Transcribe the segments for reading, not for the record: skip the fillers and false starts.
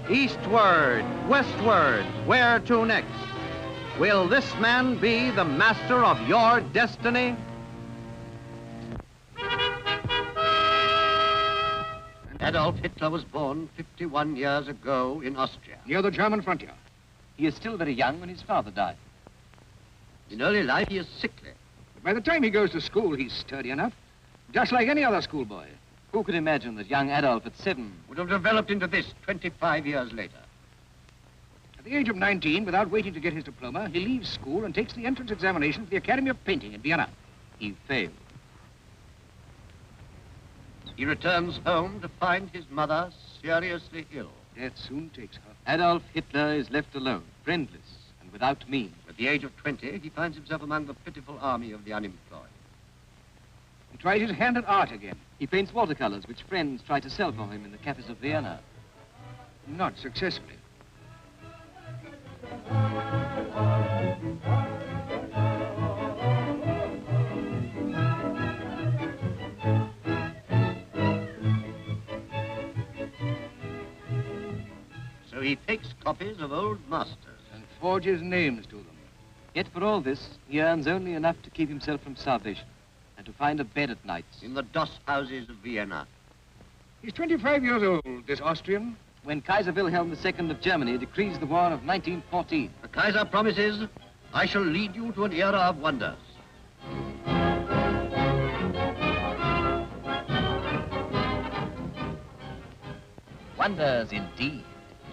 Eastward, westward, where to next? Will this man be the master of your destiny? Adolf Hitler was born 51 years ago in Austria. Near the German frontier. He is still very young when his father died. In early life, he is sickly. But by the time he goes to school, he's sturdy enough, just like any other schoolboy. Who could imagine that young Adolf at 7 Would have developed into this 25 years later. At the age of 19, without waiting to get his diploma, he leaves school and takes the entrance examination for the Academy of Painting in Vienna. he failed? He returns home to find his mother seriously ill. Death soon takes her. Adolf Hitler is left alone, friendless, and without means. At the age of 20, he finds himself among the pitiful army of the unemployed. He tries his hand at art again. He paints watercolors which friends try to sell for him in the cafes of Vienna. Not successfully. So he takes copies of old masters. And forges names to them. Yet for all this, he earns only enough to keep himself from starvation and to find a bed at nights. In the doss houses of Vienna. He's 25 years old, this Austrian. When Kaiser Wilhelm II of Germany decrees the war of 1914. The Kaiser promises, I shall lead you to an era of wonders. Wonders indeed.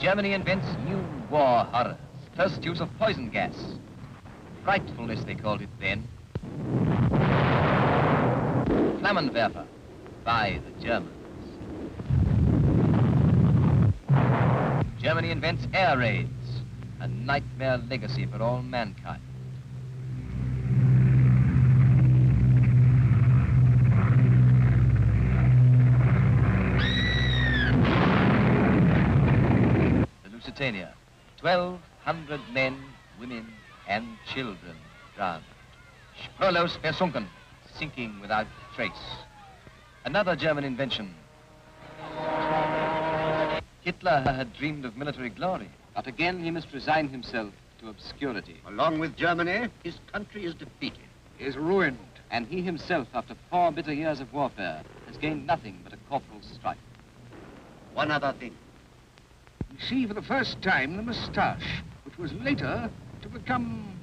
Germany invents new war horrors. First use of poison gas. Frightfulness, they called it then. Flammenwerfer by the Germans. Germany invents air raids, a nightmare legacy for all mankind. The Lusitania, 1,200 men, women, and children drowned. Spurlos versunken, sinking without trace. Another German invention. Hitler had dreamed of military glory, but again he must resign himself to obscurity. Along with Germany, his country is defeated. Is ruined. And he himself, after 4 bitter years of warfare, has gained nothing but a corporal's stripe. One other thing. We see for the first time the moustache, which was later to become...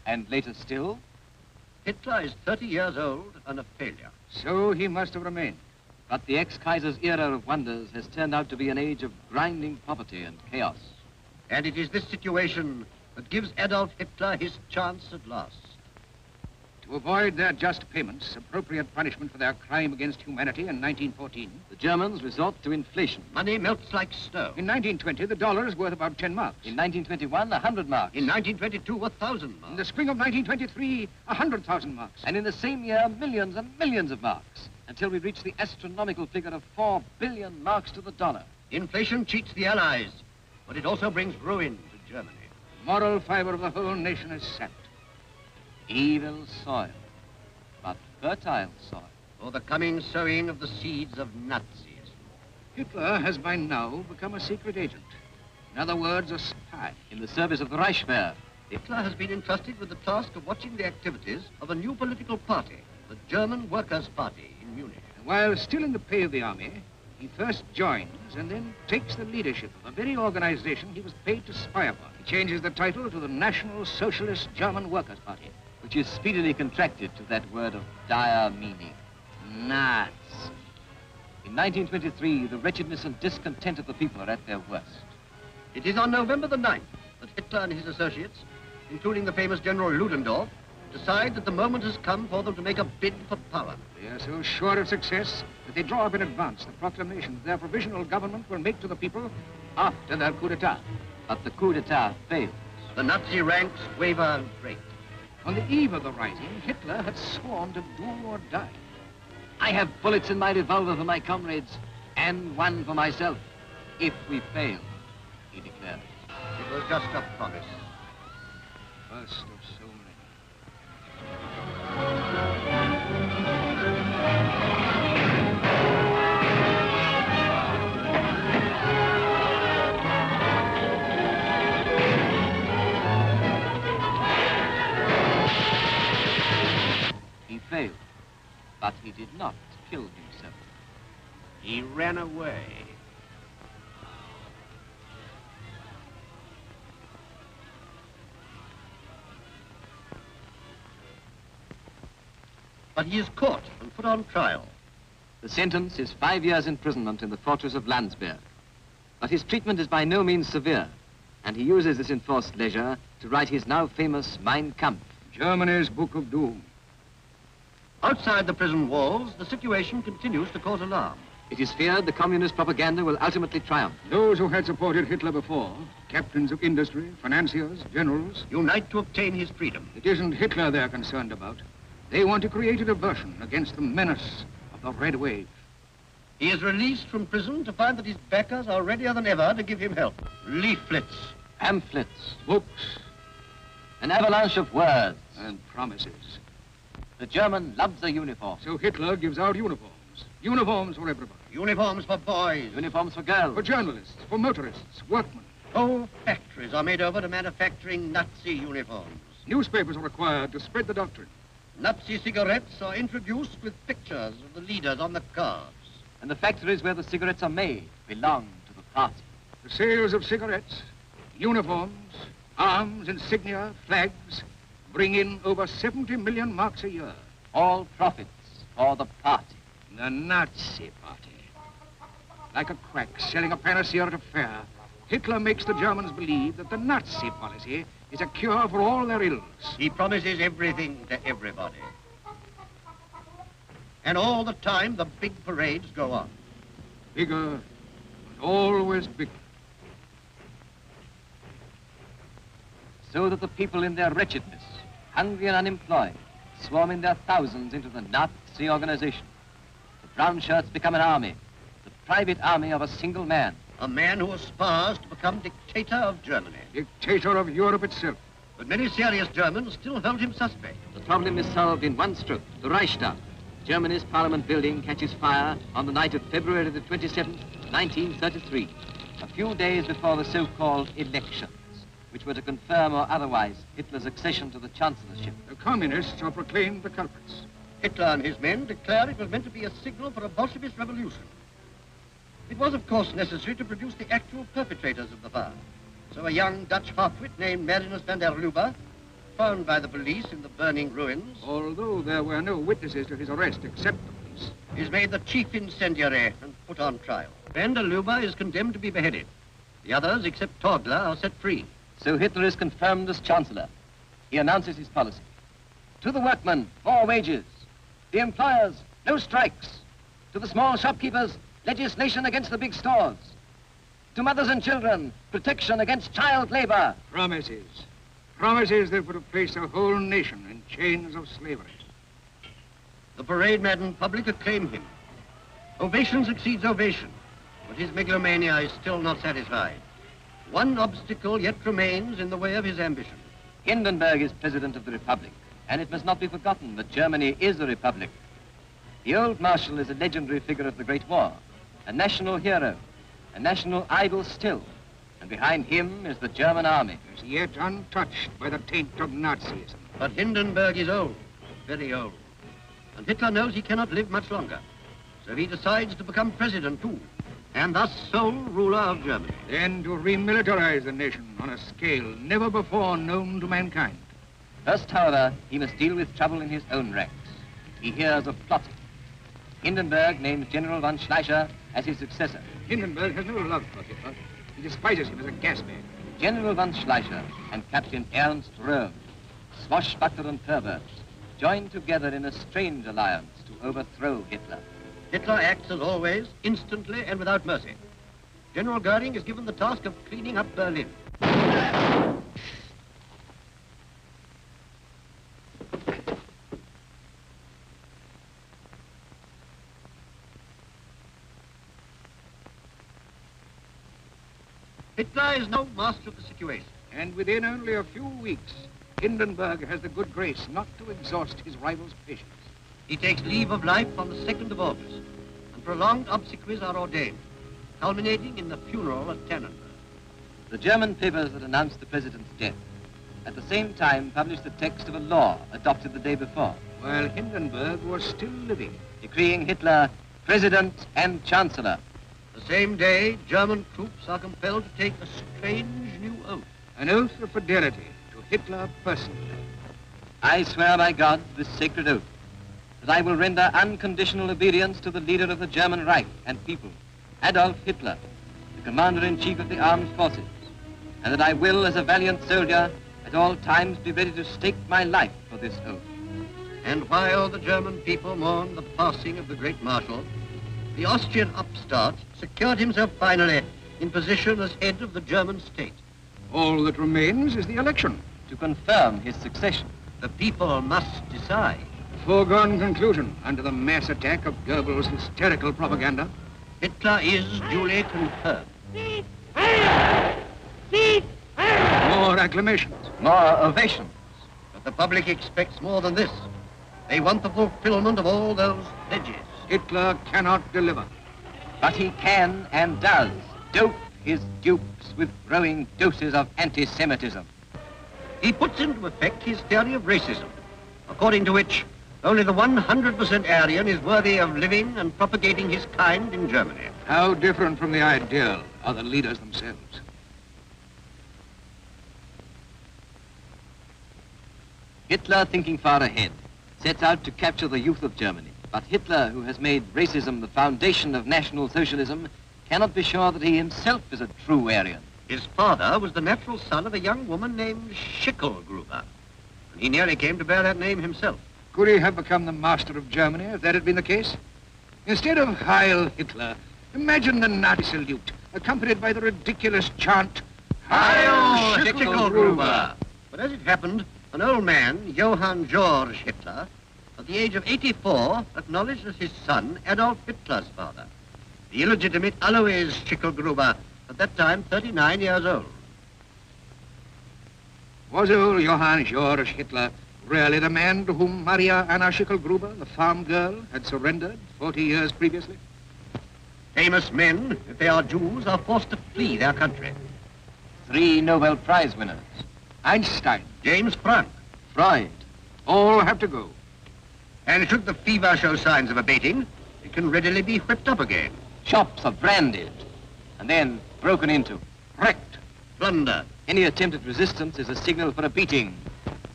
And later still, Hitler is 30 years old and a failure. So he must have remained. but the ex-Kaiser's era of wonders has turned out to be an age of grinding poverty and chaos. And it is this situation that gives Adolf Hitler his chance at last. To avoid their just payments, appropriate punishment for their crime against humanity in 1914. The Germans resort to inflation. Money melts like snow. In 1920, the dollar is worth about 10 marks. In 1921, 100 marks. In 1922, 1,000 marks. In the spring of 1923, 100,000 marks. And in the same year, millions and millions of marks, until we reach the astronomical figure of 4 billion marks to the dollar. Inflation cheats the Allies, but it also brings ruin to Germany. The moral fiber of the whole nation is sapped. Evil soil, but fertile soil. For the coming sowing of the seeds of Nazism. Hitler has by now become a secret agent. In other words, a spy. In the service of the Reichswehr. Hitler has been entrusted with the task of watching the activities of a new political party, the German Workers' Party in Munich. And while still in the pay of the army, he first joins and then takes the leadership of a very organization he was paid to spy upon. He changes the title to the National Socialist German Workers' Party, which is speedily contracted to that word of dire meaning, Nazi. In 1923, the wretchedness and discontent of the people are at their worst. It is on November the 9th that Hitler and his associates, including the famous General Ludendorff, decide that the moment has come for them to make a bid for power. They are so sure of success that they draw up in advance the proclamation that their provisional government will make to the people after their coup d'etat. But the coup d'etat fails. The Nazi ranks waver and break. On the eve of the rising, Hitler had sworn to do or die. I have bullets in my revolver for my comrades and one for myself. If we fail, he declared. It was just a promise. First of so many. He ran away. But he is caught and put on trial. The sentence is 5 years imprisonment in the fortress of Landsberg. But his treatment is by no means severe, and he uses this enforced leisure to write his now famous Mein Kampf. Germany's Book of Doom. Outside the prison walls, the situation continues to cause alarm. It is feared the communist propaganda will ultimately triumph. Those who had supported Hitler before, captains of industry, financiers, generals, Unite to obtain his freedom. it isn't Hitler they're concerned about. They want to create a diversion against the menace of the Red Wave. He is released from prison to find that his backers are readier than ever to give him help. Leaflets. Pamphlets, Books an avalanche of words. and promises. The German loves a uniform. So Hitler gives out uniforms. Uniforms for everybody. Uniforms for boys. Uniforms for girls. For journalists, for motorists, workmen. Whole factories are made over to manufacturing Nazi uniforms. Newspapers are required to spread the doctrine. Nazi cigarettes are introduced with pictures of the leaders on the cards. And the factories where the cigarettes are made belong to the party. The sales of cigarettes, uniforms, arms, insignia, flags, bring in over 70 million marks a year. All profits for the party. The Nazi Party. Like a quack selling a panacea at a fair, Hitler makes the Germans believe that the Nazi policy is a cure for all their ills. He promises everything to everybody. And all the time, the big parades go on. Bigger and always bigger. So that the people in their wretchedness, hungry and unemployed, swarm in their thousands into the Nazi organization. The brown shirts become an army, the private army of a single man. A man who aspires to become dictator of Germany. Dictator of Europe itself. But many serious Germans still held him suspect. The problem is solved in one stroke. The Reichstag, Germany's parliament building, catches fire on the night of February the 27th, 1933, a few days before the so-called elections, which were to confirm or otherwise Hitler's accession to the chancellorship. The communists are proclaimed the culprits. Hitler and his men declared it was meant to be a signal for a Bolshevist revolution. It was, of course, necessary to produce the actual perpetrators of the fire. So a young Dutch half-wit named Marinus van der Lubbe, found by the police in the burning ruins, Although there were no witnesses to his arrest except the police. is made the chief incendiary and put on trial. Van der Lubbe is condemned to be beheaded. The others, except Torgler, are set free. So Hitler is confirmed as chancellor. He announces his policy. To the workmen, more wages. The employers, no strikes. To the small shopkeepers, legislation against the big stores. To mothers and children, protection against child labor. Promises. Promises that would have placed a whole nation in chains of slavery. The parade-maddened public acclaim him. Ovation succeeds ovation, but his megalomania is still not satisfied. One obstacle yet remains in the way of his ambition. Hindenburg is president of the republic, and it must not be forgotten that Germany is a republic. The old marshal is a legendary figure of the Great War, a national hero, a national idol still, and behind him is the German army. As yet untouched by the taint of Nazism. But Hindenburg is old, very old. And Hitler knows he cannot live much longer. So he decides to become president too, and thus sole ruler of Germany. Then to remilitarize the nation on a scale never before known to mankind. First, however, he must deal with trouble in his own ranks. He hears of plotting. Hindenburg names General von Schleicher as his successor. Hindenburg has no love for Hitler. He despises him as a gas bag. General von Schleicher and Captain Ernst Röhm, swashbuckler and perverts, joined together in a strange alliance to overthrow Hitler. Hitler acts as always, instantly and without mercy. General Goering is given the task of cleaning up Berlin. Hitler is now master of the situation. And within only a few weeks, Hindenburg has the good grace not to exhaust his rival's patience. He takes leave of life on the 2nd of August, and prolonged obsequies are ordained, culminating in the funeral at Tannenberg. The German papers that announced the president's death at the same time published the text of a law adopted the day before, While Hindenburg was still living. decreeing Hitler President and Chancellor. The same day, German troops are compelled to take a strange new oath. An oath of fidelity to Hitler personally. I swear by God this sacred oath that I will render unconditional obedience to the leader of the German Reich and people, Adolf Hitler, the Commander-in-Chief of the Armed Forces, and that I will, as a valiant soldier, at all times be ready to stake my life for this oath. And while the German people mourn the passing of the great Marshal, the Austrian upstart secured himself finally in position as head of the German state. All that remains is the election. To confirm his succession. The people must decide. A foregone conclusion under the mass attack of Goebbels' hysterical propaganda. Hitler is duly confirmed. More acclamations. More ovations. But the public expects more than this. They want the fulfillment of all those pledges. Hitler cannot deliver. But he can and does dope his dupes with growing doses of anti-Semitism. He puts into effect his theory of racism, according to which only the 100% Aryan is worthy of living and propagating his kind in Germany. How different from the ideal are the leaders themselves. Hitler, thinking far ahead, sets out to capture the youth of Germany. But Hitler, who has made racism the foundation of National Socialism, cannot be sure that he himself is a true Aryan. His father was the natural son of a young woman named Schicklgruber, and he nearly came to bear that name himself. Could he have become the master of Germany if that had been the case? Instead of Heil Hitler, imagine the Nazi salute, accompanied by the ridiculous chant, Heil Schicklgruber! But as it happened, an old man, Johann Georg Hitler, at the age of 84, acknowledged as his son Adolf Hitler's father, the illegitimate Alois Schicklgruber, at that time 39 years old. Was old Johann Georg Hitler really the man to whom Maria Anna Schicklgruber, the farm girl, had surrendered 40 years previously? Famous men, if they are Jews, are forced to flee their country. 3 Nobel Prize winners. Einstein, James Franck. Freud. all have to go. And should the fever show signs of abating, it can readily be whipped up again. Shops are branded and then broken into, wrecked. Plunder. Any attempt at resistance is a signal for a beating.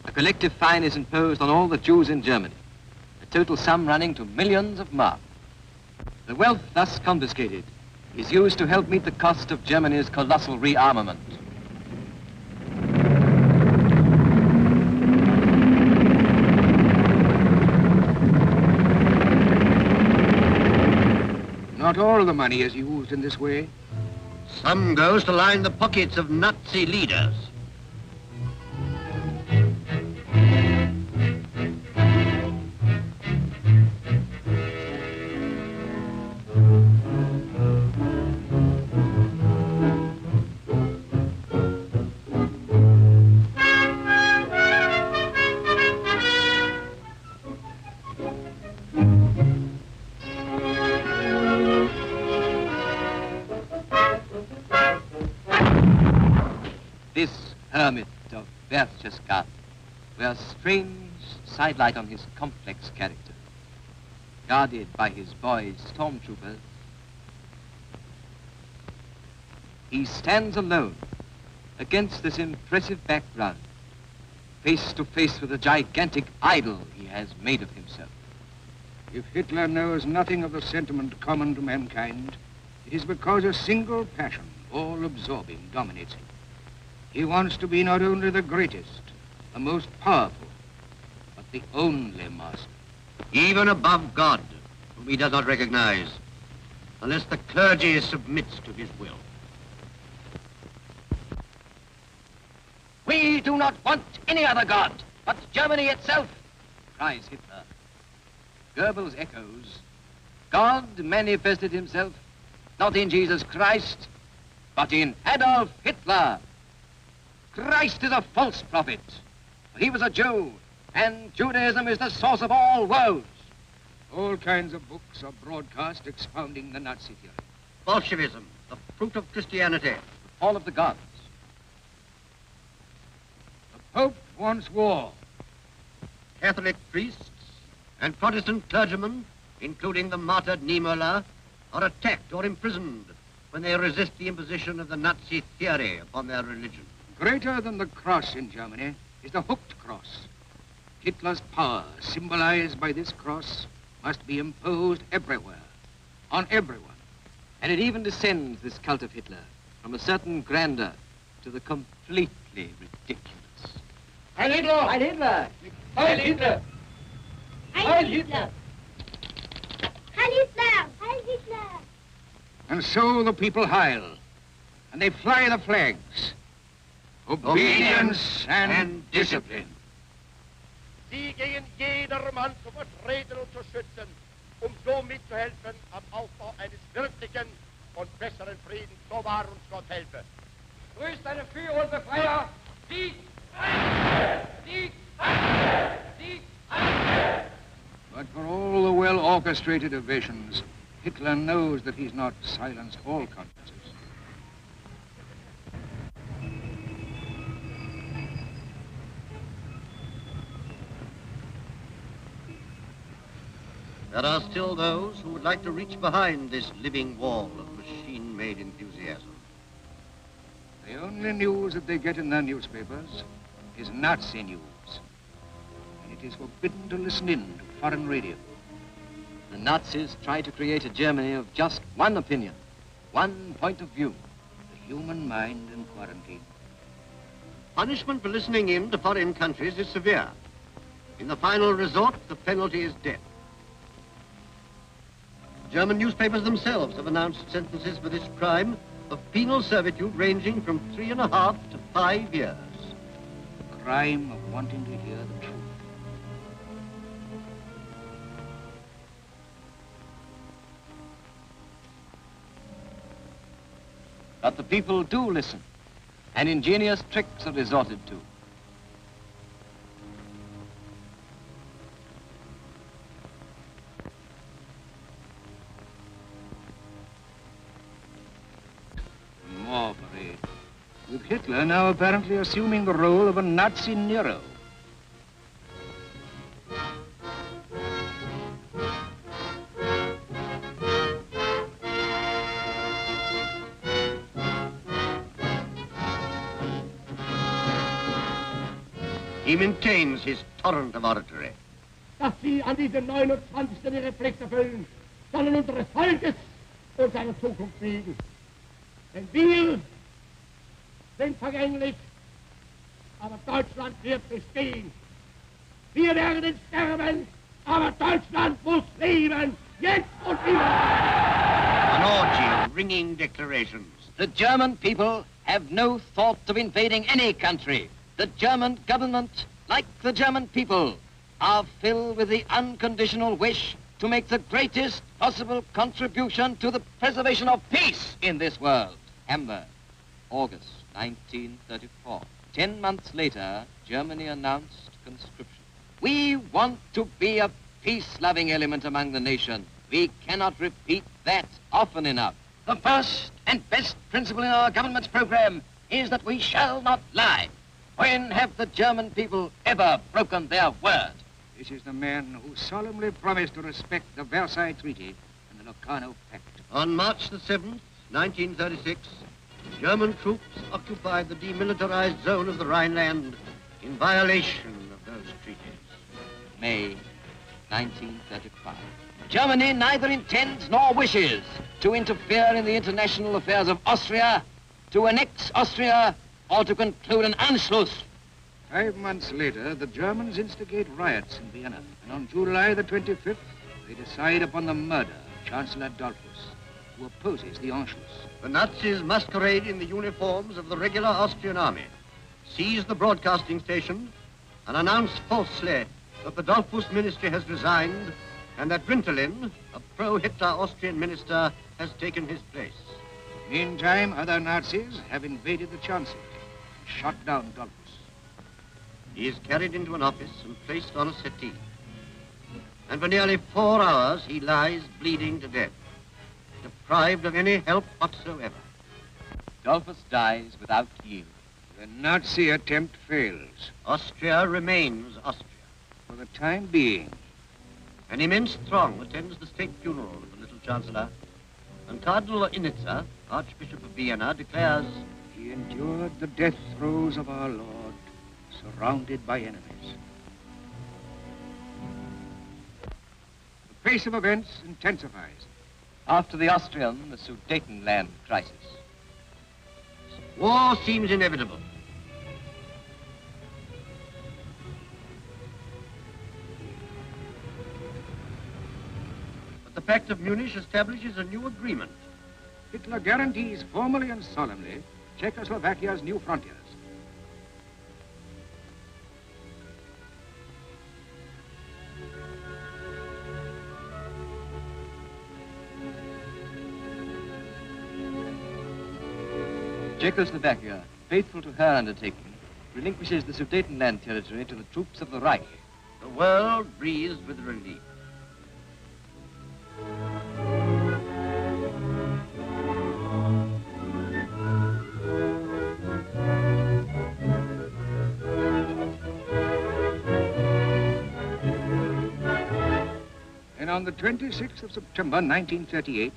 A collective fine is imposed on all the Jews in Germany, a total sum running to millions of marks. The wealth thus confiscated is used to help meet the cost of Germany's colossal rearmament. Not all the money is used in this way. Some goes to line the pockets of Nazi leaders. This hermit of Berchtesgaden wears strange sidelight on his complex character. Guarded by his boys, stormtroopers, he stands alone against this impressive background, face to face with the gigantic idol he has made of himself. If Hitler knows nothing of the sentiment common to mankind, it is because a single passion, all-absorbing, dominates him. He wants to be not only the greatest, the most powerful, but the only master. Even above God, whom he does not recognize, unless the clergy submits to his will. We do not want any other God but Germany itself, cries Hitler. Goebbels echoes, God manifested himself not in Jesus Christ, but in Adolf Hitler. Christ is a false prophet. He was a Jew, and Judaism is the source of all woes. All kinds of books are broadcast expounding the Nazi theory. Bolshevism, the fruit of Christianity. The fall of the gods. The Pope wants war. Catholic priests and Protestant clergymen including the martyred Niemöller, are attacked or imprisoned when they resist the imposition of the Nazi theory upon their religion. Greater than the cross in Germany is the hooked cross. Hitler's power, symbolized by this cross, must be imposed everywhere, on everyone. And it even descends, this cult of Hitler, from a certain grandeur to the completely ridiculous. Heil Hitler! Heil Hitler! Heil Hitler! Heil Hitler! Heil Hitler! Heil Hitler! And so the people howl, and they fly the flags. Obedience and discipline. Sie gegen jedermann zu vertreten und zu schützen, so mitzuhelfen am Aufbau eines wirklichen und besseren Friedens. So wahr uns Gott helfe. Grüßt eine Führer und Befreier, Sieg! Sieg! Sieg! But for all the well-orchestrated evasions, Hitler knows that he's not silenced all consciences. There are still those who would like to reach behind this living wall of machine-made enthusiasm. The only news that they get in their newspapers is Nazi news. And it is forbidden to listen in to foreign radio. The Nazis try to create a Germany of just one opinion, one point of view. The human mind in quarantine. Punishment for listening in to foreign countries is severe. In the final resort, the penalty is death. German newspapers themselves have announced sentences for this crime of penal servitude ranging from 3.5 to 5 years. The crime of wanting to hear the truth. But the people do listen, and ingenious tricks are resorted to. More parade. With Hitler now apparently assuming the role of a Nazi Nero. He maintains his torrent of oratory. Dass Sie an diesem 29. Ihre Pflicht erfüllen, sollen unseres Volkes und seiner Zukunft liegen. Denn wir sind vergänglich, aber Deutschland wird bestehen. Wir werden sterben, aber Deutschland muss leben, jetzt und immer. An orgy of ringing declarations. The German people have no thought of invading any country. The German government, like the German people, are filled with the unconditional wish to make the greatest possible contribution to the preservation of peace in this world. Hamburg, August 1934. 10 months later, Germany announced conscription. We want to be a peace-loving element among the nation. We cannot repeat that often enough. The first and best principle in our government's program is that we shall not lie. When have the German people ever broken their word? This is the man who solemnly promised to respect the Versailles Treaty and the Locarno Pact. On March the 7th, 1936, German troops occupied the demilitarized zone of the Rhineland in violation of those treaties. May 1935. Germany neither intends nor wishes to interfere in the international affairs of Austria, to annex Austria, or to conclude an Anschluss. 5 months later, the Germans instigate riots in Vienna. And on July the 25th, they decide upon the murder of Chancellor Dollfuss, who opposes the Anschluss. The Nazis masquerade in the uniforms of the regular Austrian army, seize the broadcasting station, and announce falsely that the Dollfuss ministry has resigned and that Grintelin, a pro-Hitler Austrian minister, has taken his place. Meantime, other Nazis have invaded the Chancellery and shot down Dollfuss. He is carried into an office and placed on a settee. And for nearly 4 hours, he lies bleeding to death, deprived of any help whatsoever. Dollfuss dies without yield. The Nazi attempt fails. Austria remains Austria. For the time being. An immense throng attends the state funeral of the little Chancellor, and Cardinal Initza, Archbishop of Vienna, declares, "He endured the death throes of our Lord, surrounded by enemies." The pace of events intensifies. After the Austrian, the Sudetenland crisis. war seems inevitable. But the Pact of Munich establishes a new agreement. Hitler guarantees formally and solemnly Czechoslovakia's new frontiers. Czechoslovakia, faithful to her undertaking, relinquishes the Sudetenland territory to the troops of the Reich. The world breathes with relief. And on the 26th of September 1938,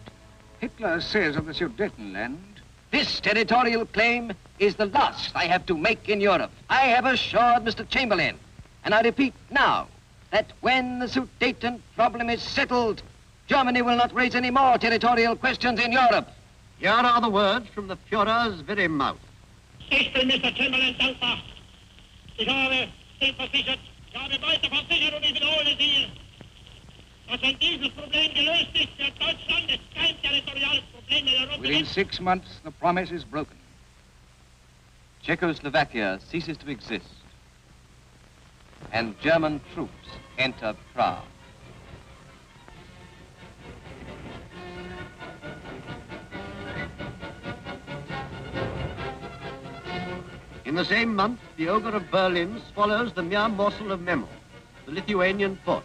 Hitler says of the Sudetenland, "This territorial claim is the last I have to make in Europe. I have assured Mr. Chamberlain, and I repeat now, that when the Sudeten problem is settled, Germany will not raise any more territorial questions in Europe." Here are the words from the Führer's very mouth. Ich bin Mr. Chamberlain dankbar. Ich habe dem versichert, ich habe weiter versichert und ich wiederhole Sie, dass wenn dieses Problem gelöst ist für Deutschland, es kein territoriales Problem in Europa within gibt. 6 months, the promise is broken. Czechoslovakia ceases to exist, and German troops enter Prague. In the same month, the ogre of Berlin swallows the mere morsel of Memel, the Lithuanian port.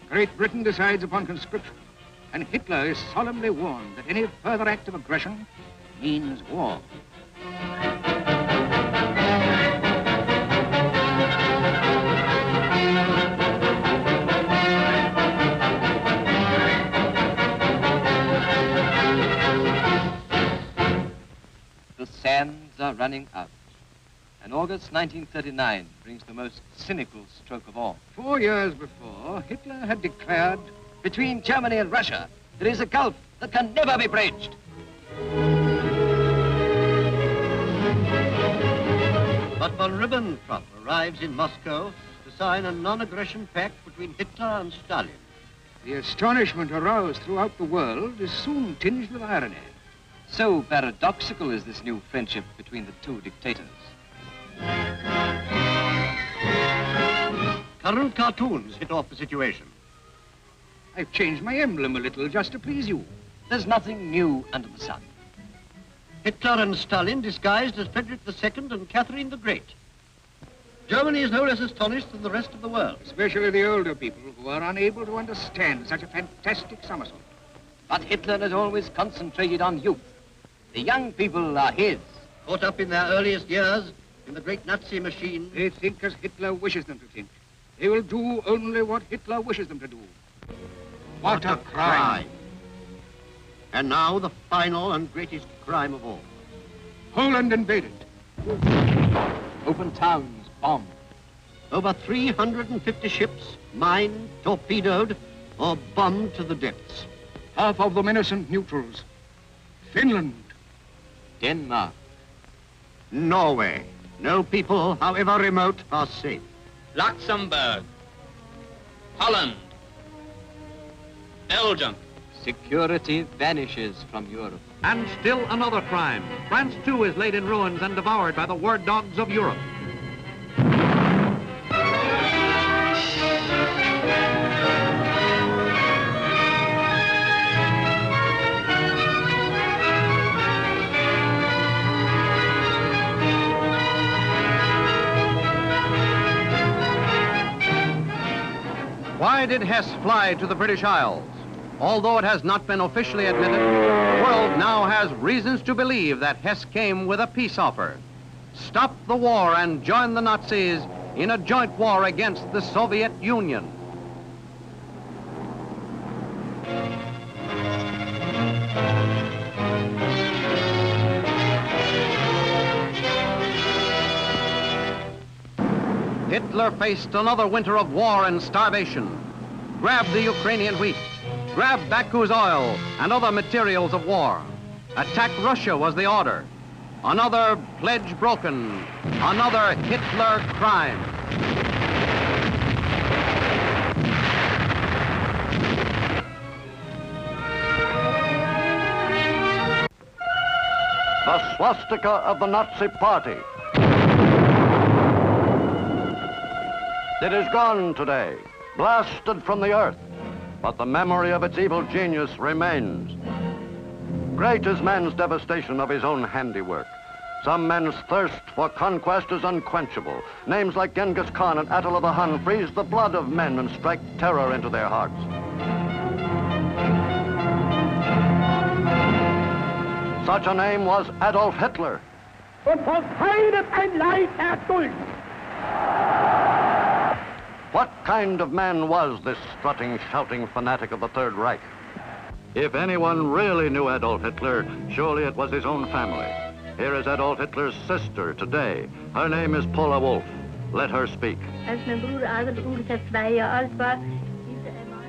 Great Britain decides upon conscription, and Hitler is solemnly warned that any further act of aggression means war. The sands are running out, and August 1939 brings the most cynical stroke of all. 4 years before, Hitler had declared, Between Germany and Russia, there is a gulf that can never be bridged. But von Ribbentrop arrives in Moscow to sign a non-aggression pact between Hitler and Stalin. the astonishment aroused throughout the world is soon tinged with irony. So paradoxical is this new friendship between the two dictators. Current cartoons hit off the situation. I've changed my emblem a little just to please you. There's nothing new under the sun. Hitler and Stalin disguised as Frederick II and Catherine the Great. Germany is no less astonished than the rest of the world. Especially the older people who are unable to understand such a fantastic somersault. But Hitler has always concentrated on youth. The young people are his. Caught up in their earliest years in the great Nazi machine. They think as Hitler wishes them to think. They will do only what Hitler wishes them to do. What a crime! And now the final and greatest crime of all. Poland invaded. Open towns bombed. Over 350 ships mined, torpedoed, or bombed to the depths. Half of them innocent neutrals. Finland. Denmark. Norway. No people, however remote, are safe. Luxembourg, Holland, Belgium. Security vanishes from Europe. And still another crime. France, too, is laid in ruins and devoured by the war dogs of Europe. Why did Hess fly to the British Isles? Although it has not been officially admitted, the world now has reasons to believe that Hess came with a peace offer. Stop the war and join the Nazis in a joint war against the Soviet Union. Hitler faced another winter of war and starvation. Grab the Ukrainian wheat, grab Baku's oil and other materials of war. Attack Russia was the order. Another pledge broken, another Hitler crime. The swastika of the Nazi Party. It is gone today, blasted from the earth, but the memory of its evil genius remains. Great is man's devastation of his own handiwork. Some men's thirst for conquest is unquenchable. Names like Genghis Khan and Attila the Hun freeze the blood of men and strike terror into their hearts. Such a name was Adolf Hitler. Und von keinem ein Leid erdulden. What kind of man was this strutting, shouting fanatic of the Third Reich? If anyone really knew Adolf Hitler, surely it was his own family. Here is Adolf Hitler's sister today. Her name is Paula Wolf. Let her speak. Als mein Bruder Adolf ungefähr 2 Jahre alt war,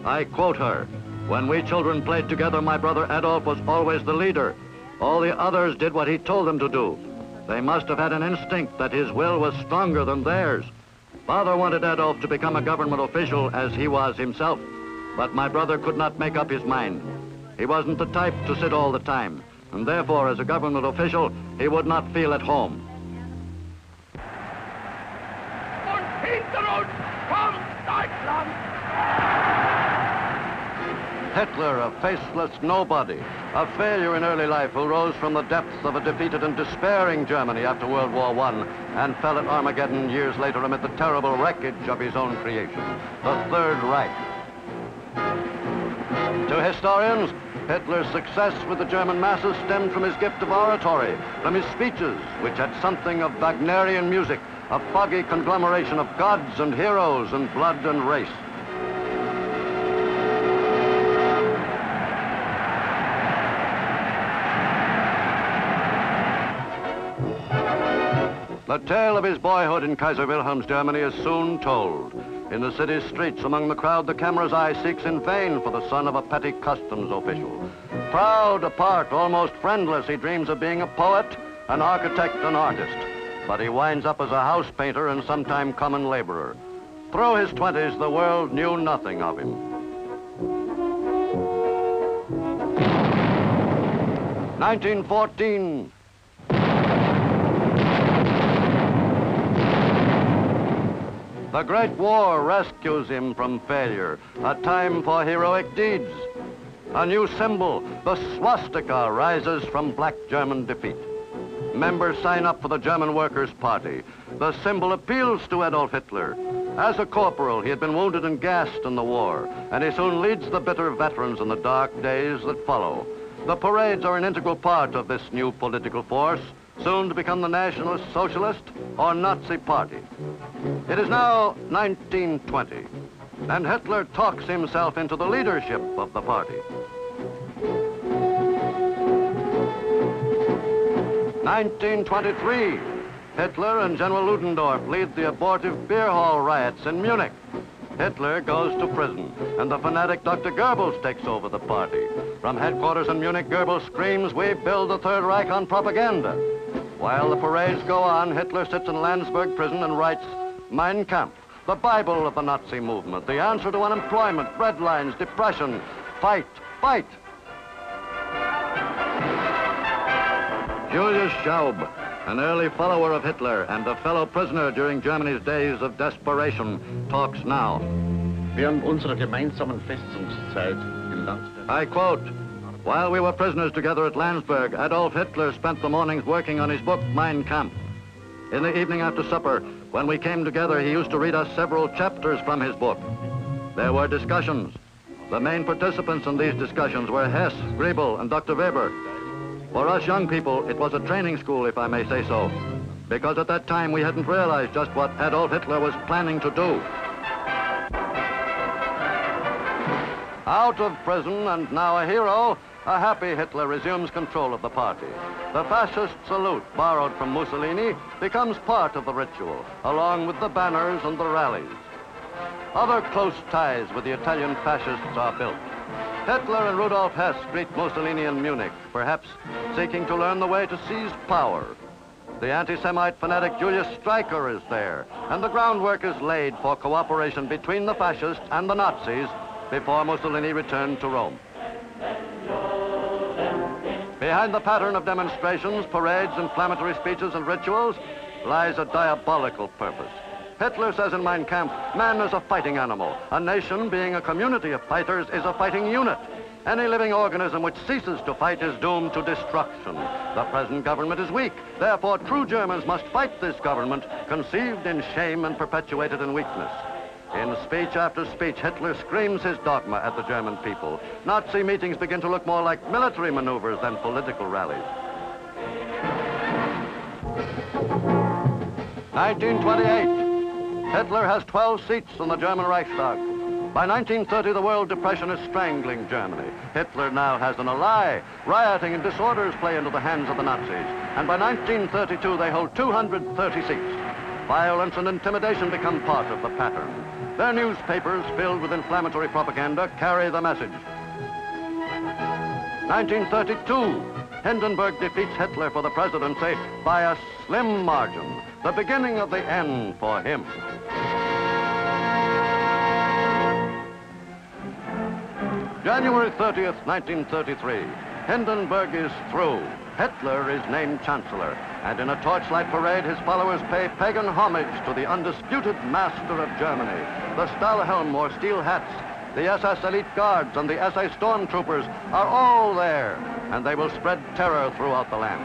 I quote her. When we children played together, my brother Adolf was always the leader. All the others did what he told them to do. They must have had an instinct that his will was stronger than theirs. Father wanted Adolf to become a government official as he was himself, but my brother could not make up his mind. He wasn't the type to sit all the time, and therefore, as a government official, he would not feel at home. Und hinter uns kommt Deutschland! Hitler, a faceless nobody, a failure in early life who rose from the depths of a defeated and despairing Germany after World War I and fell at Armageddon years later amid the terrible wreckage of his own creation, the Third Reich. To historians, Hitler's success with the German masses stemmed from his gift of oratory, from his speeches, which had something of Wagnerian music, a foggy conglomeration of gods and heroes and blood and race. The tale of his boyhood in Kaiser Wilhelm's Germany is soon told. In the city's streets, among the crowd, the camera's eye seeks in vain for the son of a petty customs official. Proud, apart, almost friendless, he dreams of being a poet, an architect, an artist. But he winds up as a house painter and sometime common laborer. Through his 20s, the world knew nothing of him. 1914. The Great War rescues him from failure, a time for heroic deeds. A new symbol, the swastika, rises from black German defeat. Members sign up for the German Workers' Party. The symbol appeals to Adolf Hitler. As a corporal, he had been wounded and gassed in the war, and he soon leads the bitter veterans in the dark days that follow. The parades are an integral part of this new political force, soon to become the Nationalist Socialist or Nazi Party. It is now 1920, and Hitler talks himself into the leadership of the party. 1923, Hitler and General Ludendorff lead the abortive beer hall riots in Munich. Hitler goes to prison, and the fanatic Dr. Goebbels takes over the party. From headquarters in Munich, Goebbels screams, "We build the Third Reich on propaganda." While the parades go on, Hitler sits in Landsberg prison and writes Mein Kampf, the Bible of the Nazi movement, the answer to unemployment, breadlines, depression. Fight, fight. Julius Schaub, an early follower of Hitler and a fellow prisoner during Germany's days of desperation, talks now. Während unserer gemeinsamen Festungszeit in Landsberg. I quote, "While we were prisoners together at Landsberg, Adolf Hitler spent the mornings working on his book, Mein Kampf. In the evening after supper, when we came together, he used to read us several chapters from his book. There were discussions. The main participants in these discussions were Hess, Griebel, and Dr. Weber. For us young people, it was a training school, if I may say so, because at that time we hadn't realized just what Adolf Hitler was planning to do. Out of prison and now a hero, a happy Hitler resumes control of the party. The fascist salute, borrowed from Mussolini, becomes part of the ritual, along with the banners and the rallies. Other close ties with the Italian fascists are built. Hitler and Rudolf Hess greet Mussolini in Munich, perhaps seeking to learn the way to seize power. The anti-Semite fanatic Julius Streicher is there, and the groundwork is laid for cooperation between the fascists and the Nazis before Mussolini returned to Rome. Behind the pattern of demonstrations, parades, inflammatory speeches, and rituals lies a diabolical purpose. Hitler says in Mein Kampf, man is a fighting animal. A nation, being a community of fighters, is a fighting unit. Any living organism which ceases to fight is doomed to destruction. The present government is weak. Therefore, true Germans must fight this government, conceived in shame and perpetuated in weakness. In speech after speech, Hitler screams his dogma at the German people. Nazi meetings begin to look more like military maneuvers than political rallies. 1928. Hitler has 12 seats in the German Reichstag. By 1930, the world depression is strangling Germany. Hitler now has an ally. Rioting and disorders play into the hands of the Nazis. And by 1932, they hold 230 seats. Violence and intimidation become part of the pattern. Their newspapers, filled with inflammatory propaganda, carry the message. 1932, Hindenburg defeats Hitler for the presidency by a slim margin, the beginning of the end for him. January 30th, 1933, Hindenburg is through. Hitler is named Chancellor, and in a torchlight parade, his followers pay pagan homage to the undisputed master of Germany. The Stahlhelm or steel hats, the SS Elite Guards, and the SA Stormtroopers are all there, and they will spread terror throughout the land.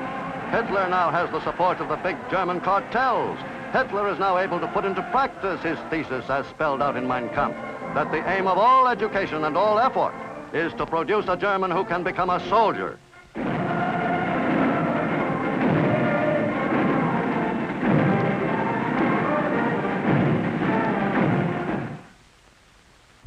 Hitler now has the support of the big German cartels. Hitler is now able to put into practice his thesis as spelled out in Mein Kampf, that the aim of all education and all effort is to produce a German who can become a soldier.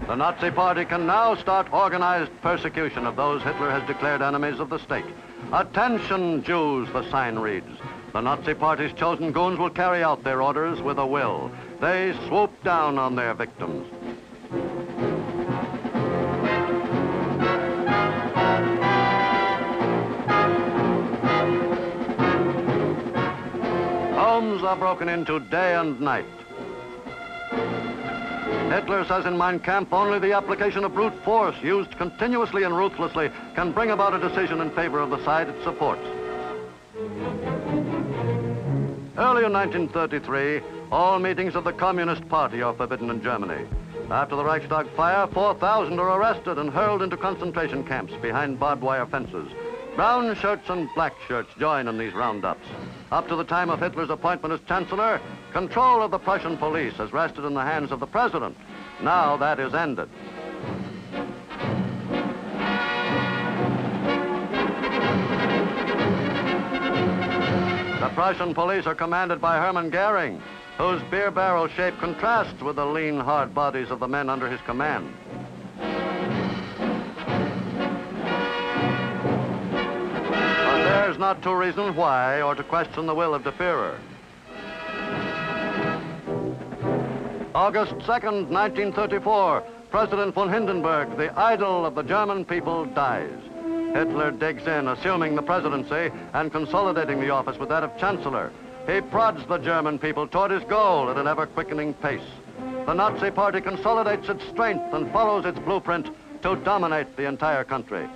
The Nazi Party can now start organized persecution of those Hitler has declared enemies of the state. Attention, Jews, the sign reads. The Nazi Party's chosen goons will carry out their orders with a will. They swoop down on their victims. Homes are broken into day and night. Hitler says in Mein Kampf, only the application of brute force used continuously and ruthlessly can bring about a decision in favor of the side it supports. Early in 1933, all meetings of the Communist Party are forbidden in Germany. After the Reichstag fire, 4,000 are arrested and hurled into concentration camps behind barbed wire fences. Brown shirts and black shirts join in these roundups. Up to the time of Hitler's appointment as Chancellor, control of the Prussian police has rested in the hands of the President. Now that is ended. The Prussian police are commanded by Hermann Goering, whose beer barrel shape contrasts with the lean, hard bodies of the men under his command. But there's not to reason why or to question the will of the Führer. August 2nd, 1934, President von Hindenburg, the idol of the German people, dies. Hitler digs in, assuming the presidency and consolidating the office with that of Chancellor. He prods the German people toward his goal at an ever-quickening pace. The Nazi Party consolidates its strength and follows its blueprint to dominate the entire country.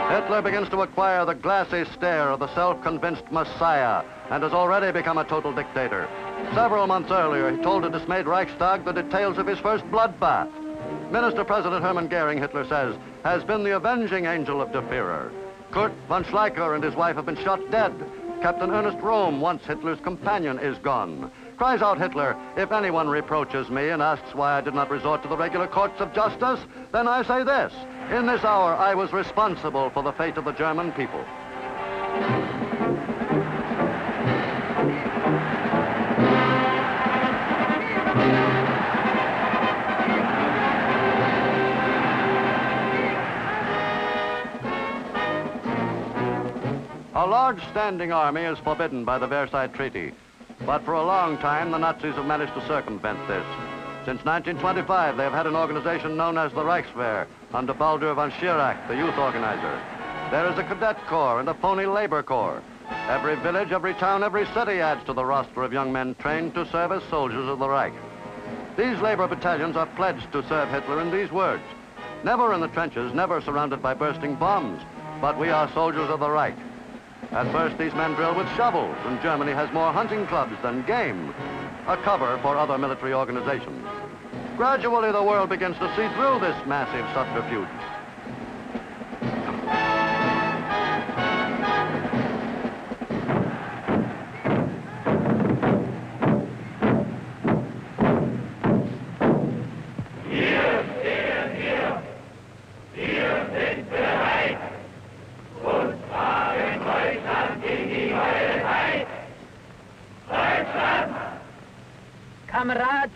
Hitler begins to acquire the glassy stare of the self-convinced messiah and has already become a total dictator. Several months earlier, he told a dismayed Reichstag the details of his first bloodbath. Minister President Hermann Goering, Hitler says, has been the avenging angel of the Führer. Kurt von Schleicher and his wife have been shot dead. Captain Ernest Röhm, once Hitler's companion, is gone. Cries out Hitler, if anyone reproaches me and asks why I did not resort to the regular courts of justice, then I say this. In this hour, I was responsible for the fate of the German people. large standing army is forbidden by the Versailles Treaty. But for a long time, the Nazis have managed to circumvent this. Since 1925, they have had an organization known as the Reichswehr, under Baldur von Schirach, the youth organizer. There is a cadet corps and a phony labor corps. Every village, every town, every city adds to the roster of young men trained to serve as soldiers of the Reich. These labor battalions are pledged to serve Hitler in these words: never in the trenches, never surrounded by bursting bombs, but we are soldiers of the Reich. At first, these men drill with shovels, and Germany has more hunting clubs than game, a cover for other military organizations. Gradually, the world begins to see through this massive subterfuge. Kamerad,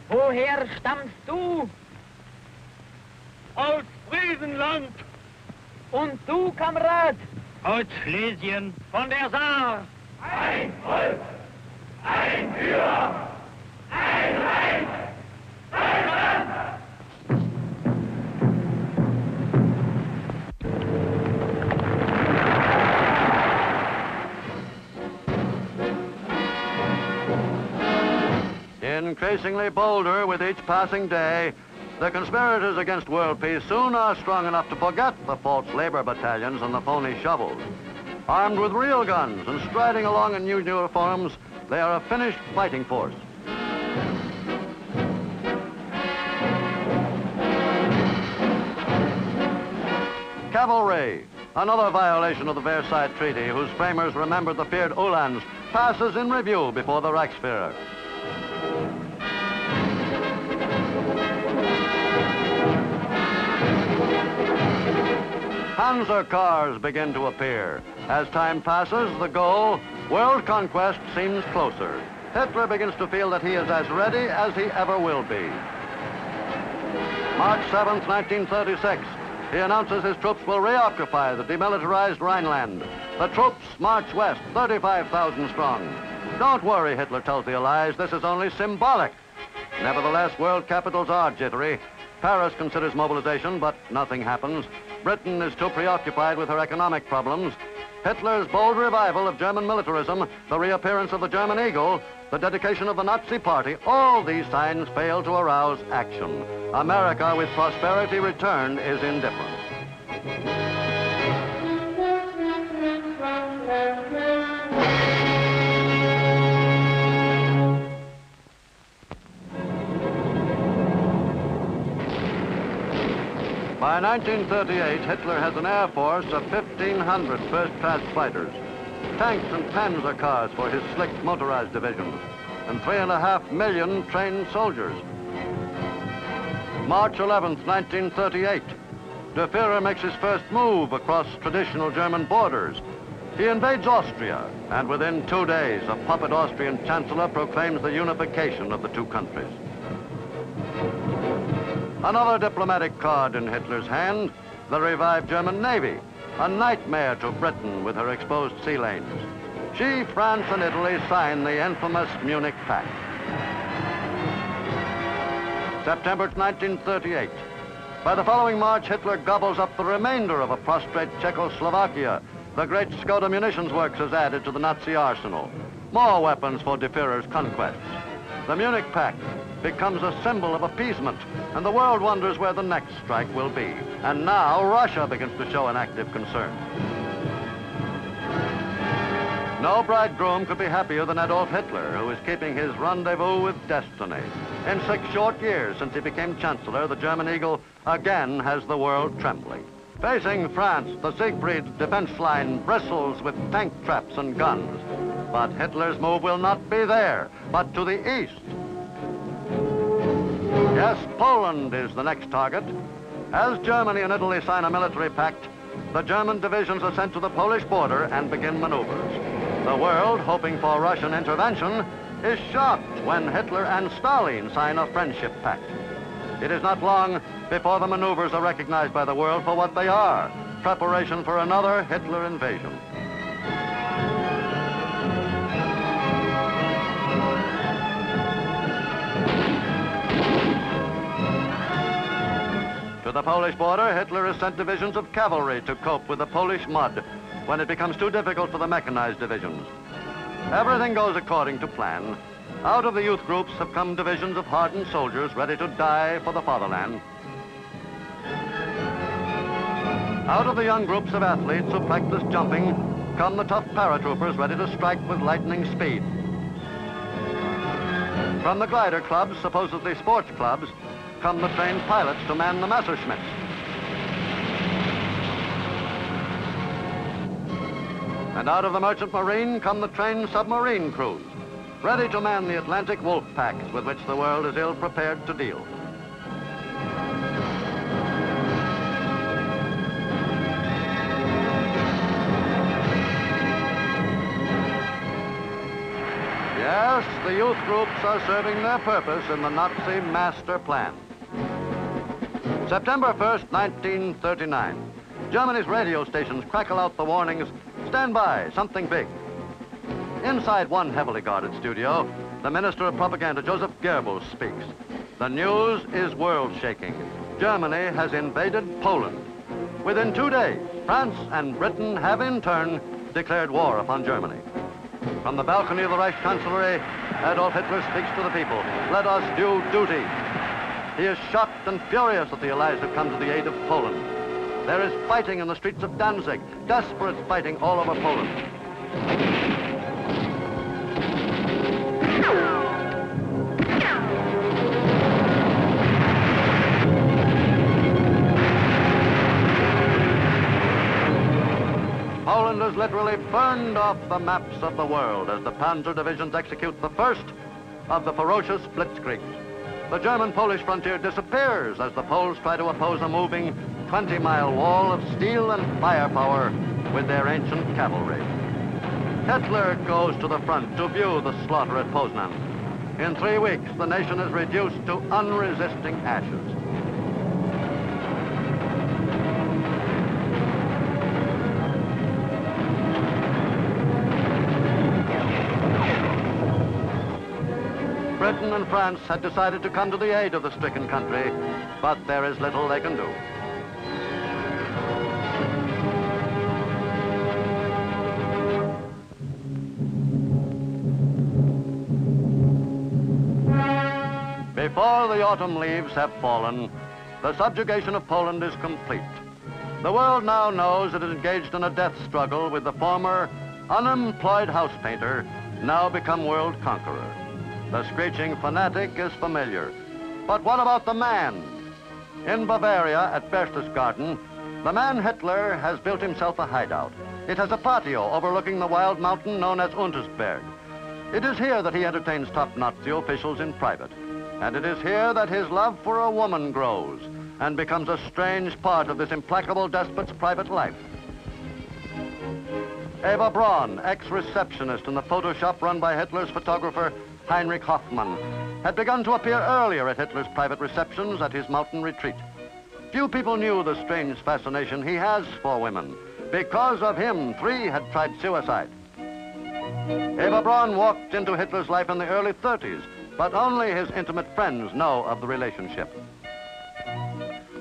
woher stammst du? Aus Friesenland. Und du, Kamerad? Aus Schlesien. Von der Saar. Ein Volk, ein Führer, ein Reich, Deutschland! Increasingly bolder with each passing day, the conspirators against world peace soon are strong enough to forget the false labor battalions and the phony shovels. Armed with real guns and striding along in new uniforms, they are a finished fighting force. Cavalry, another violation of the Versailles Treaty, whose framers remembered the feared Uhlans, passes in review before the Reichsführer. Panzer cars begin to appear. As time passes, the goal, world conquest, seems closer. Hitler begins to feel that he is as ready as he ever will be. March 7th, 1936, he announces his troops will reoccupy the demilitarized Rhineland. The troops march west, 35,000 strong. Don't worry, Hitler tells the Allies, this is only symbolic. Nevertheless, world capitals are jittery. Paris considers mobilization, but nothing happens. Britain is too preoccupied with her economic problems. Hitler's bold revival of German militarism, the reappearance of the German eagle, the dedication of the Nazi Party, all these signs fail to arouse action. America, with prosperity returned, is indifferent. By 1938, Hitler has an air force of 1,500 first-class fighters, tanks and panzer cars for his slick motorized divisions, and 3.5 million trained soldiers. March 11th, 1938, Der Führer makes his first move across traditional German borders. He invades Austria, and within 2 days, a puppet Austrian chancellor proclaims the unification of the two countries. Another diplomatic card in Hitler's hand, the revived German Navy, a nightmare to Britain with her exposed sea lanes. She, France, and Italy sign the infamous Munich Pact. September 1938. By the following March, Hitler gobbles up the remainder of a prostrate Czechoslovakia. The great Skoda munitions works is added to the Nazi arsenal. More weapons for De Führer's conquests. The Munich Pact becomes a symbol of appeasement, and the world wonders where the next strike will be. And now Russia begins to show an active concern. No bridegroom could be happier than Adolf Hitler, who is keeping his rendezvous with destiny. In 6 short years since he became Chancellor, the German eagle again has the world trembling. Facing France, the Siegfried defense line bristles with tank traps and guns. But Hitler's move will not be there, but to the east. Yes, Poland is the next target. As Germany and Italy sign a military pact, the German divisions are sent to the Polish border and begin maneuvers. The world, hoping for Russian intervention, is shocked when Hitler and Stalin sign a friendship pact. It is not long before the maneuvers are recognized by the world for what they are, preparation for another Hitler invasion. To the Polish border, Hitler has sent divisions of cavalry to cope with the Polish mud when it becomes too difficult for the mechanized divisions. Everything goes according to plan. Out of the youth groups have come divisions of hardened soldiers ready to die for the fatherland. Out of the young groups of athletes who practice jumping come the tough paratroopers ready to strike with lightning speed. From the glider clubs, supposedly sports clubs, come the trained pilots to man the Messerschmitts. And out of the merchant marine come the trained submarine crews, ready to man the Atlantic wolf packs with which the world is ill prepared to deal. Yes, the youth groups are serving their purpose in the Nazi master plan. September 1st, 1939. Germany's radio stations crackle out the warnings, "Stand by, something big." Inside one heavily guarded studio, the Minister of Propaganda, Joseph Goebbels, speaks. The news is world-shaking. Germany has invaded Poland. Within 2 days, France and Britain have in turn declared war upon Germany. From the balcony of the Reich Chancellery, Adolf Hitler speaks to the people. Let us do duty. He is shocked and furious that the Allies have come to the aid of Poland. There is fighting in the streets of Danzig, desperate fighting all over Poland. Poland is literally burned off the maps of the world as the Panzer divisions execute the first of the ferocious blitzkriegs. The German-Polish frontier disappears as the Poles try to oppose a moving 20-mile wall of steel and firepower with their ancient cavalry. Hitler goes to the front to view the slaughter at Poznan. In 3 weeks, the nation is reduced to unresisting ashes. Britain and France had decided to come to the aid of the stricken country, but there is little they can do. Before the autumn leaves have fallen, the subjugation of Poland is complete. The world now knows it is engaged in a death struggle with the former unemployed house painter, now become world conqueror. The screeching fanatic is familiar. But what about the man? In Bavaria, at Berchtesgaden, the man Hitler has built himself a hideout. It has a patio overlooking the wild mountain known as Untersberg. It is here that he entertains top Nazi officials in private. And it is here that his love for a woman grows and becomes a strange part of this implacable despot's private life. Eva Braun, ex-receptionist in the photo shop run by Hitler's photographer Heinrich Hoffmann, had begun to appear earlier at Hitler's private receptions at his mountain retreat. Few people knew the strange fascination he has for women. Because of him, 3 had tried suicide. Eva Braun walked into Hitler's life in the early 30s, but only his intimate friends know of the relationship.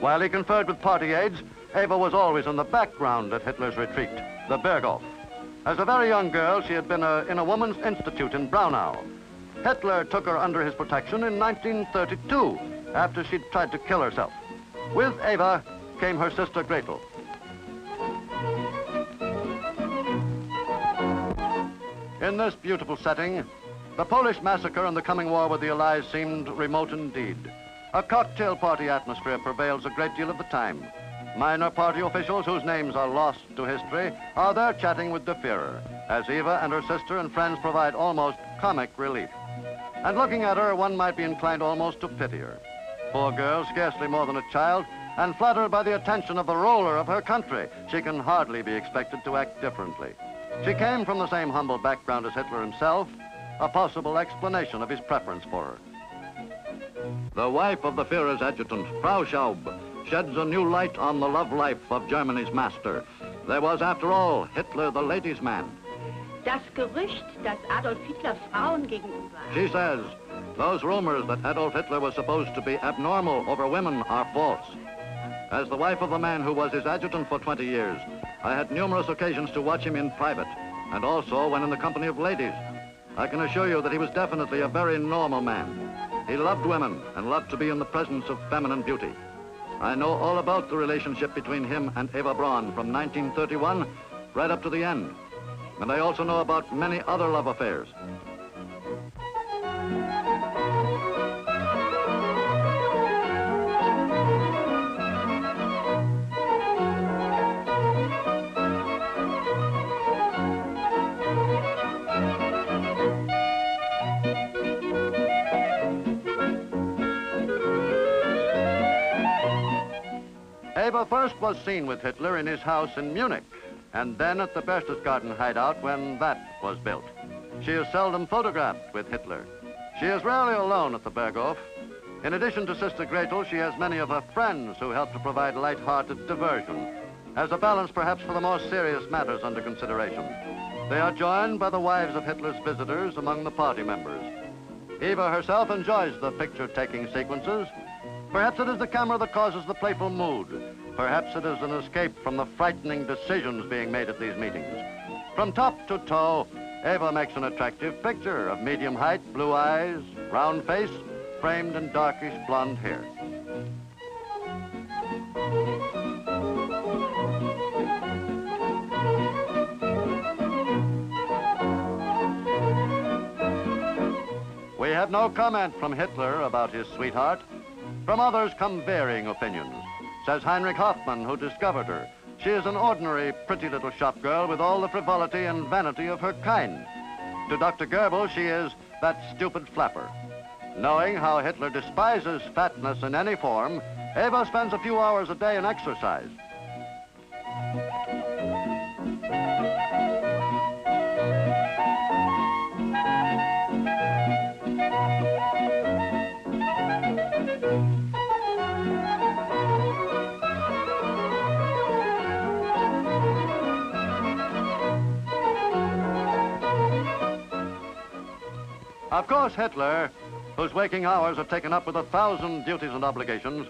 While he conferred with party aides, Eva was always in the background at Hitler's retreat, the Berghof. As a very young girl, she had been in a woman's institute in Braunau. Hitler took her under his protection in 1932, after she'd tried to kill herself. With Eva came her sister Gretel. In this beautiful setting, the Polish massacre and the coming war with the Allies seemed remote indeed. A cocktail party atmosphere prevails a great deal of the time. Minor party officials whose names are lost to history are there chatting with the Führer, as Eva and her sister and friends provide almost comic relief. And looking at her, one might be inclined almost to pity her. Poor girl, scarcely more than a child, and flattered by the attention of the ruler of her country, she can hardly be expected to act differently. She came from the same humble background as Hitler himself, a possible explanation of his preference for her. The wife of the Führer's adjutant, Frau Schaub, sheds a new light on the love life of Germany's master. There was, after all, Hitler the ladies' man. Das Gerücht, dass Adolf Hitler Frauen gegenüber. She says, those rumors that Adolf Hitler was supposed to be abnormal over women are false. As the wife of the man who was his adjutant for 20 years, I had numerous occasions to watch him in private, and also when in the company of ladies. I can assure you that he was definitely a very normal man. He loved women and loved to be in the presence of feminine beauty. I know all about the relationship between him and Eva Braun from 1931 right up to the end. And I also know about many other love affairs. Eva first was seen with Hitler in his house in Munich, and then at the Berchtesgaden hideout when that was built. She is seldom photographed with Hitler. She is rarely alone at the Berghof. In addition to Sister Gretel, she has many of her friends who help to provide light-hearted diversion, as a balance perhaps for the more serious matters under consideration. They are joined by the wives of Hitler's visitors among the party members. Eva herself enjoys the picture-taking sequences. Perhaps it is the camera that causes the playful mood. Perhaps it is an escape from the frightening decisions being made at these meetings. From top to toe, Eva makes an attractive picture of medium height, blue eyes, round face, framed in darkish blonde hair. We have no comment from Hitler about his sweetheart. From others come varying opinions. Says Heinrich Hoffmann, who discovered her. She is an ordinary, pretty little shop girl with all the frivolity and vanity of her kind. To Dr. Goebbels, she is that stupid flapper. Knowing how Hitler despises fatness in any form, Eva spends a few hours a day in exercise. Of course, Hitler, whose waking hours are taken up with 1,000 duties and obligations,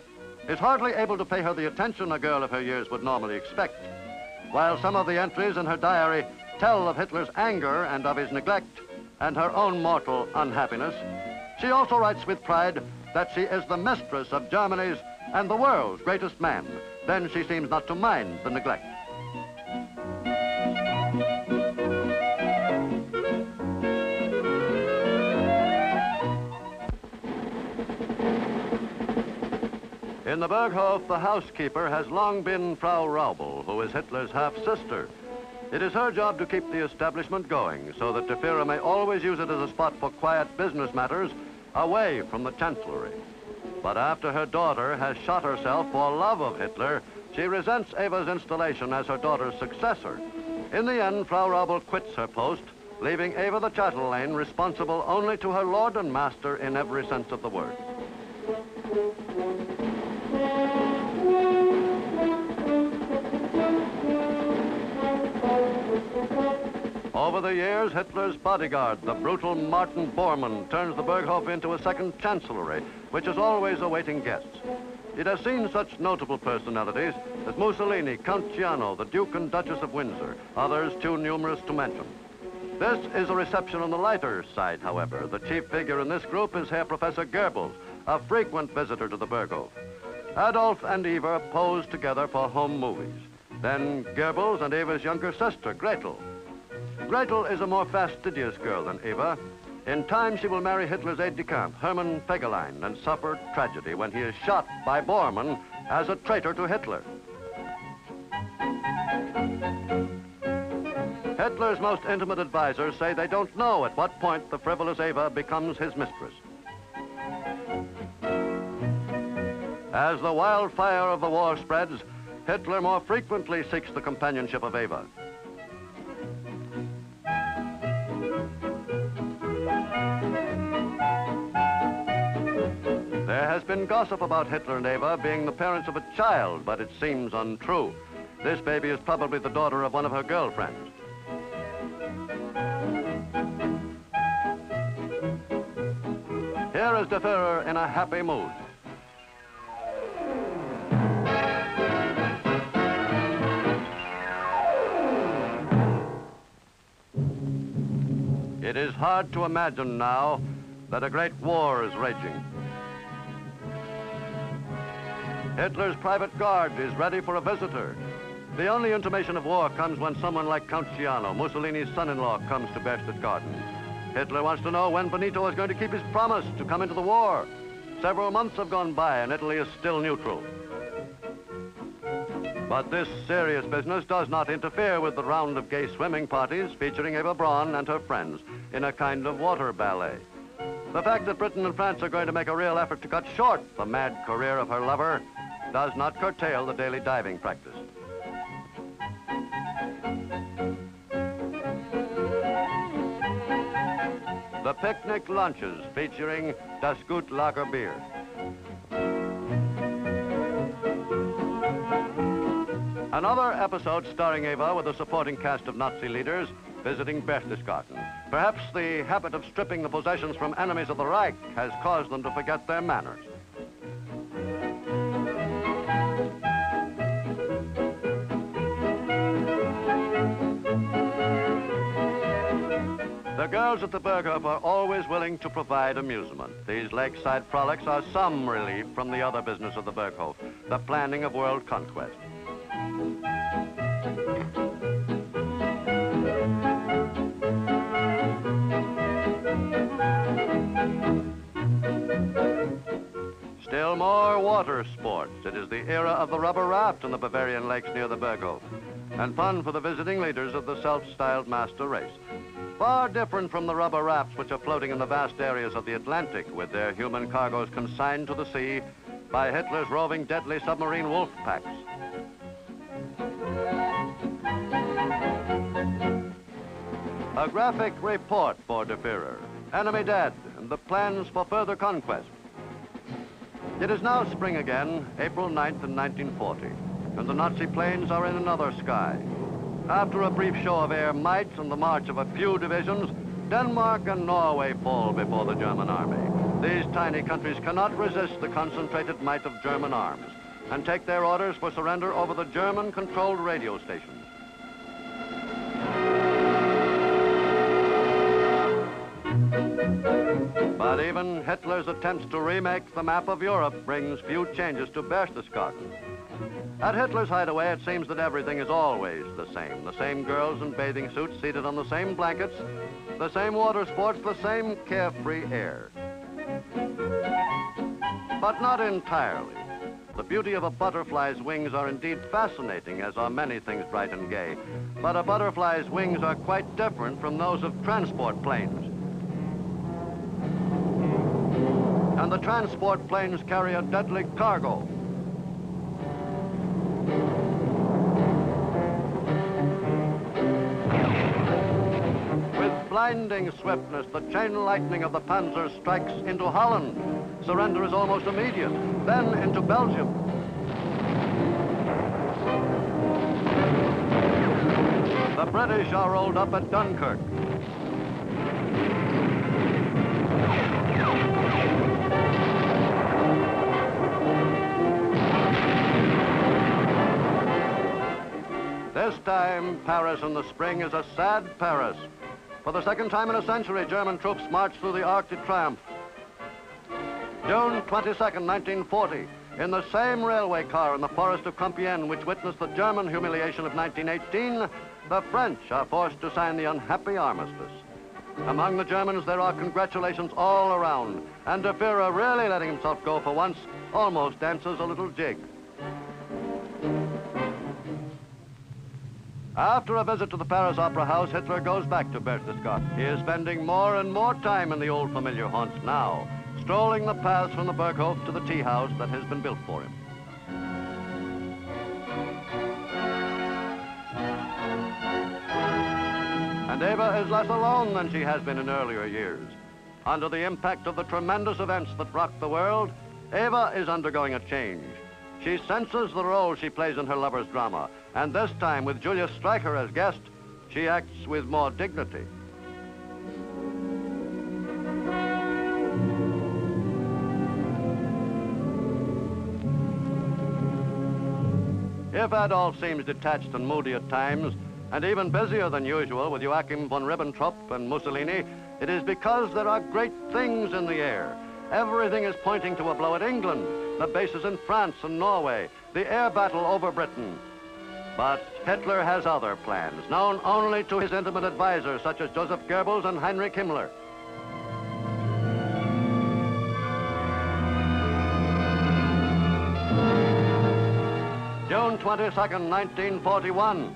is hardly able to pay her the attention a girl of her years would normally expect. While some of the entries in her diary tell of Hitler's anger and of his neglect and her own mortal unhappiness, she also writes with pride that she is the mistress of Germany's and the world's greatest man. Then she seems not to mind the neglect. In the Berghof, the housekeeper has long been Frau Raubel, who is Hitler's half-sister. It is her job to keep the establishment going so that De Fuhrer may always use it as a spot for quiet business matters away from the Chancellery. But after her daughter has shot herself for love of Hitler, she resents Eva's installation as her daughter's successor. In the end, Frau Raubel quits her post, leaving Eva the chatelaine responsible only to her lord and master in every sense of the word. Over the years, Hitler's bodyguard, the brutal Martin Bormann, turns the Berghof into a second chancellery, which is always awaiting guests. It has seen such notable personalities as Mussolini, Count Ciano, the Duke and Duchess of Windsor, others too numerous to mention. This is a reception on the lighter side, however. The chief figure in this group is Herr Professor Goebbels, a frequent visitor to the Berghof. Adolf and Eva pose together for home movies. Then Goebbels and Eva's younger sister, Gretel. Gretel is a more fastidious girl than Eva. In time, she will marry Hitler's aide-de-camp, Hermann Fegelein, and suffer tragedy when he is shot by Bormann as a traitor to Hitler. Hitler's most intimate advisors say they don't know at what point the frivolous Eva becomes his mistress. As the wildfire of the war spreads, Hitler more frequently seeks the companionship of Eva. There has been gossip about Hitler and Eva being the parents of a child, but it seems untrue. This baby is probably the daughter of one of her girlfriends. Here is De Fuhrer in a happy mood. It is hard to imagine now that a great war is raging. Hitler's private guard is ready for a visitor. The only intimation of war comes when someone like Count Ciano, Mussolini's son-in-law, comes to Berchtesgaden. Hitler wants to know when Benito is going to keep his promise to come into the war. Several months have gone by and Italy is still neutral. But this serious business does not interfere with the round of gay swimming parties featuring Eva Braun and her friends in a kind of water ballet. The fact that Britain and France are going to make a real effort to cut short the mad career of her lover does not curtail the daily diving practice. The picnic lunches featuring Das Gut Lager beer. Another episode starring Eva with a supporting cast of Nazi leaders visiting Berchtesgaden. Perhaps the habit of stripping the possessions from enemies of the Reich has caused them to forget their manners. The girls at the Berghof are always willing to provide amusement. These lakeside frolics are some relief from the other business of the Berghof, the planning of world conquest. Still more water sports. It is the era of the rubber raft in the Bavarian lakes near the Berghof, and fun for the visiting leaders of the self-styled master race. Far different from the rubber rafts which are floating in the vast areas of the Atlantic with their human cargoes consigned to the sea by Hitler's roving deadly submarine wolf packs. A graphic report for Der Führer, enemy dead, and the plans for further conquest. It is now spring again, April 9th in 1940, and the Nazi planes are in another sky. After a brief show of air might and the march of a few divisions, Denmark and Norway fall before the German army. These tiny countries cannot resist the concentrated might of German arms and take their orders for surrender over the German-controlled radio stations. But even Hitler's attempts to remake the map of Europe brings few changes to Berchtesgaden. At Hitler's hideaway, it seems that everything is always the same. The same girls in bathing suits seated on the same blankets, the same water sports, the same carefree air. But not entirely. The beauty of a butterfly's wings are indeed fascinating, as are many things bright and gay. But a butterfly's wings are quite different from those of transport planes. And the transport planes carry a deadly cargo. With blinding swiftness, the chain lightning of the Panzer strikes into Holland. Surrender is almost immediate, then into Belgium. The British are rolled up at Dunkirk. This time, Paris in the spring is a sad Paris. For the second time in a century, German troops march through the Arc de Triomphe. June 22nd, 1940, in the same railway car in the forest of Compiègne which witnessed the German humiliation of 1918, the French are forced to sign the unhappy armistice. Among the Germans, there are congratulations all around, and Der Führer, really letting himself go for once, almost dances a little jig. After a visit to the Paris Opera House, Hitler goes back to Berchtesgaden. He is spending more and more time in the old familiar haunts now, strolling the paths from the Berghof to the tea house that has been built for him. And Eva is less alone than she has been in earlier years. Under the impact of the tremendous events that rock the world, Eva is undergoing a change. She senses the role she plays in her lover's drama, and this time, with Julius Streicher as guest, she acts with more dignity. If Adolf seems detached and moody at times, and even busier than usual with Joachim von Ribbentrop and Mussolini, it is because there are great things in the air. Everything is pointing to a blow at England, the bases in France and Norway, the air battle over Britain. But Hitler has other plans, known only to his intimate advisors, such as Joseph Goebbels and Heinrich Himmler. June 22nd, 1941.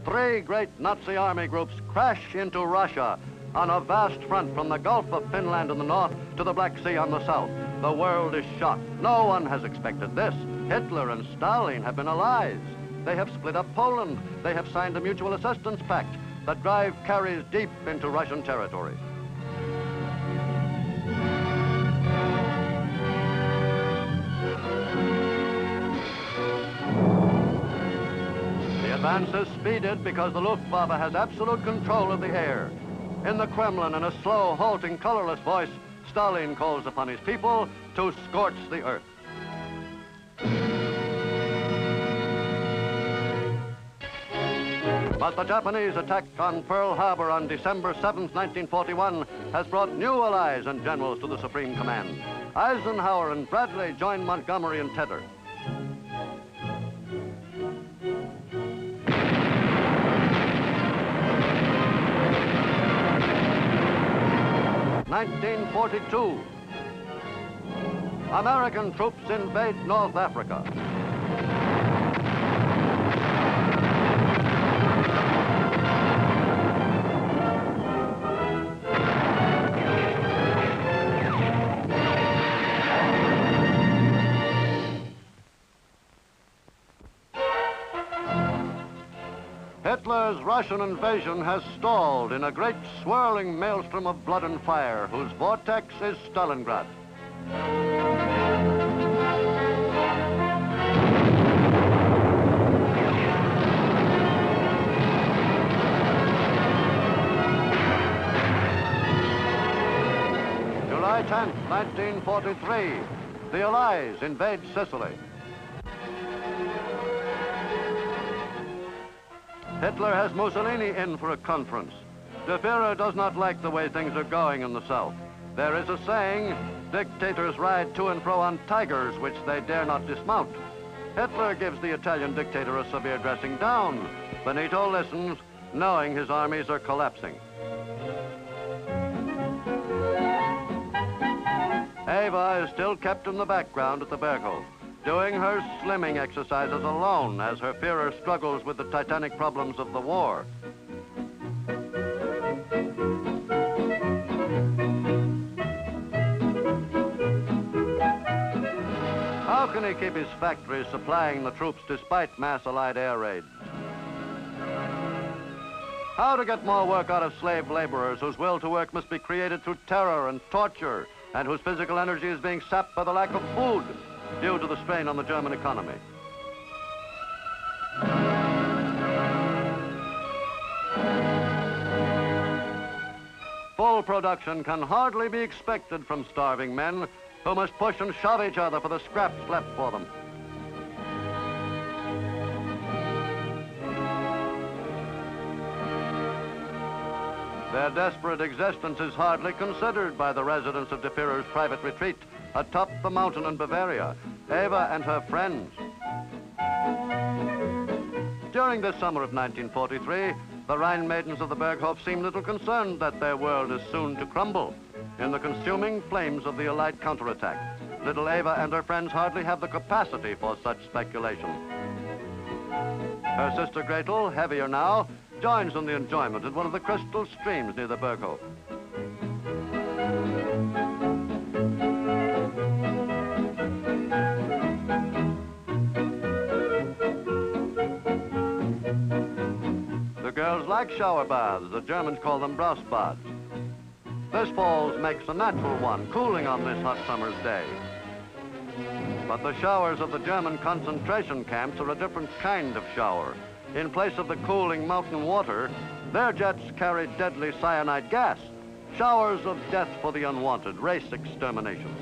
Three great Nazi army groups crash into Russia on a vast front from the Gulf of Finland in the north to the Black Sea on the south. The world is shocked. No one has expected this. Hitler and Stalin have been allies. They have split up Poland. They have signed a mutual assistance pact. The drive carries deep into Russian territory. The advance is speeded because the Luftwaffe has absolute control of the air. In the Kremlin, in a slow, halting, colorless voice, Stalin calls upon his people to scorch the earth. But the Japanese attack on Pearl Harbor on December 7th, 1941 has brought new allies and generals to the Supreme Command. Eisenhower and Bradley join Montgomery and Tedder. (1942). American troops invade North Africa. Hitler's Russian invasion has stalled in a great swirling maelstrom of blood and fire, whose vortex is Stalingrad. July 10th, 1943, the Allies invade Sicily. Hitler has Mussolini in for a conference. The Führer does not like the way things are going in the south. There is a saying, dictators ride to and fro on tigers which they dare not dismount. Hitler gives the Italian dictator a severe dressing down. Benito listens, knowing his armies are collapsing. Eva is still kept in the background at the Berghof, doing her slimming exercises alone as her Führer struggles with the titanic problems of the war. How can he keep his factories supplying the troops despite mass Allied air raids? How to get more work out of slave laborers whose will to work must be created through terror and torture, and whose physical energy is being sapped by the lack of food due to the strain on the German economy. Full production can hardly be expected from starving men who must push and shove each other for the scraps left for them. Their desperate existence is hardly considered by the residents of the Führer's private retreat atop the mountain in Bavaria, Eva and her friends. During this summer of 1943, the Rhine maidens of the Berghof seem little concerned that their world is soon to crumble in the consuming flames of the Allied counterattack. Little Eva and her friends hardly have the capacity for such speculation. Her sister Gretel, heavier now, joins in the enjoyment at one of the crystal streams near the Berghof. The girls like shower baths. The Germans call them Brausbads. This falls makes a natural one, cooling on this hot summer's day. But the showers of the German concentration camps are a different kind of shower. In place of the cooling mountain water, their jets carry deadly cyanide gas, showers of death for the unwanted, race extermination.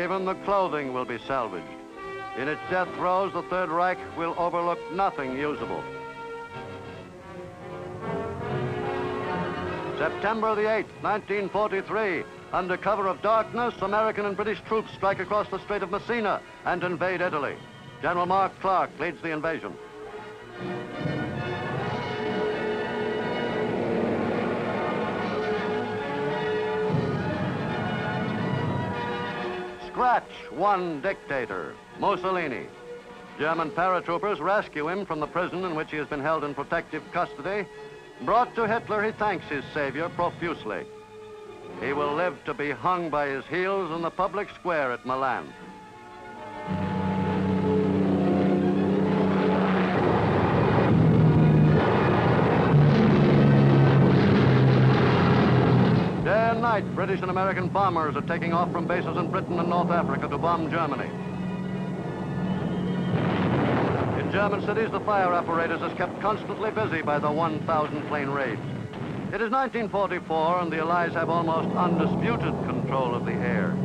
Even the clothing will be salvaged. In its death throes, the Third Reich will overlook nothing usable. September the 8th, 1943, under cover of darkness, American and British troops strike across the Strait of Messina and invade Italy. General Mark Clark leads the invasion. Scratch one dictator, Mussolini. German paratroopers rescue him from the prison in which he has been held in protective custody. Brought to Hitler, he thanks his savior profusely. He will live to be hung by his heels in the public square at Milan. Day and night, British and American bombers are taking off from bases in Britain and North Africa to bomb Germany. In German cities, the fire apparatus is kept constantly busy by the 1,000 plane raids. It is 1944, and the Allies have almost undisputed control of the air.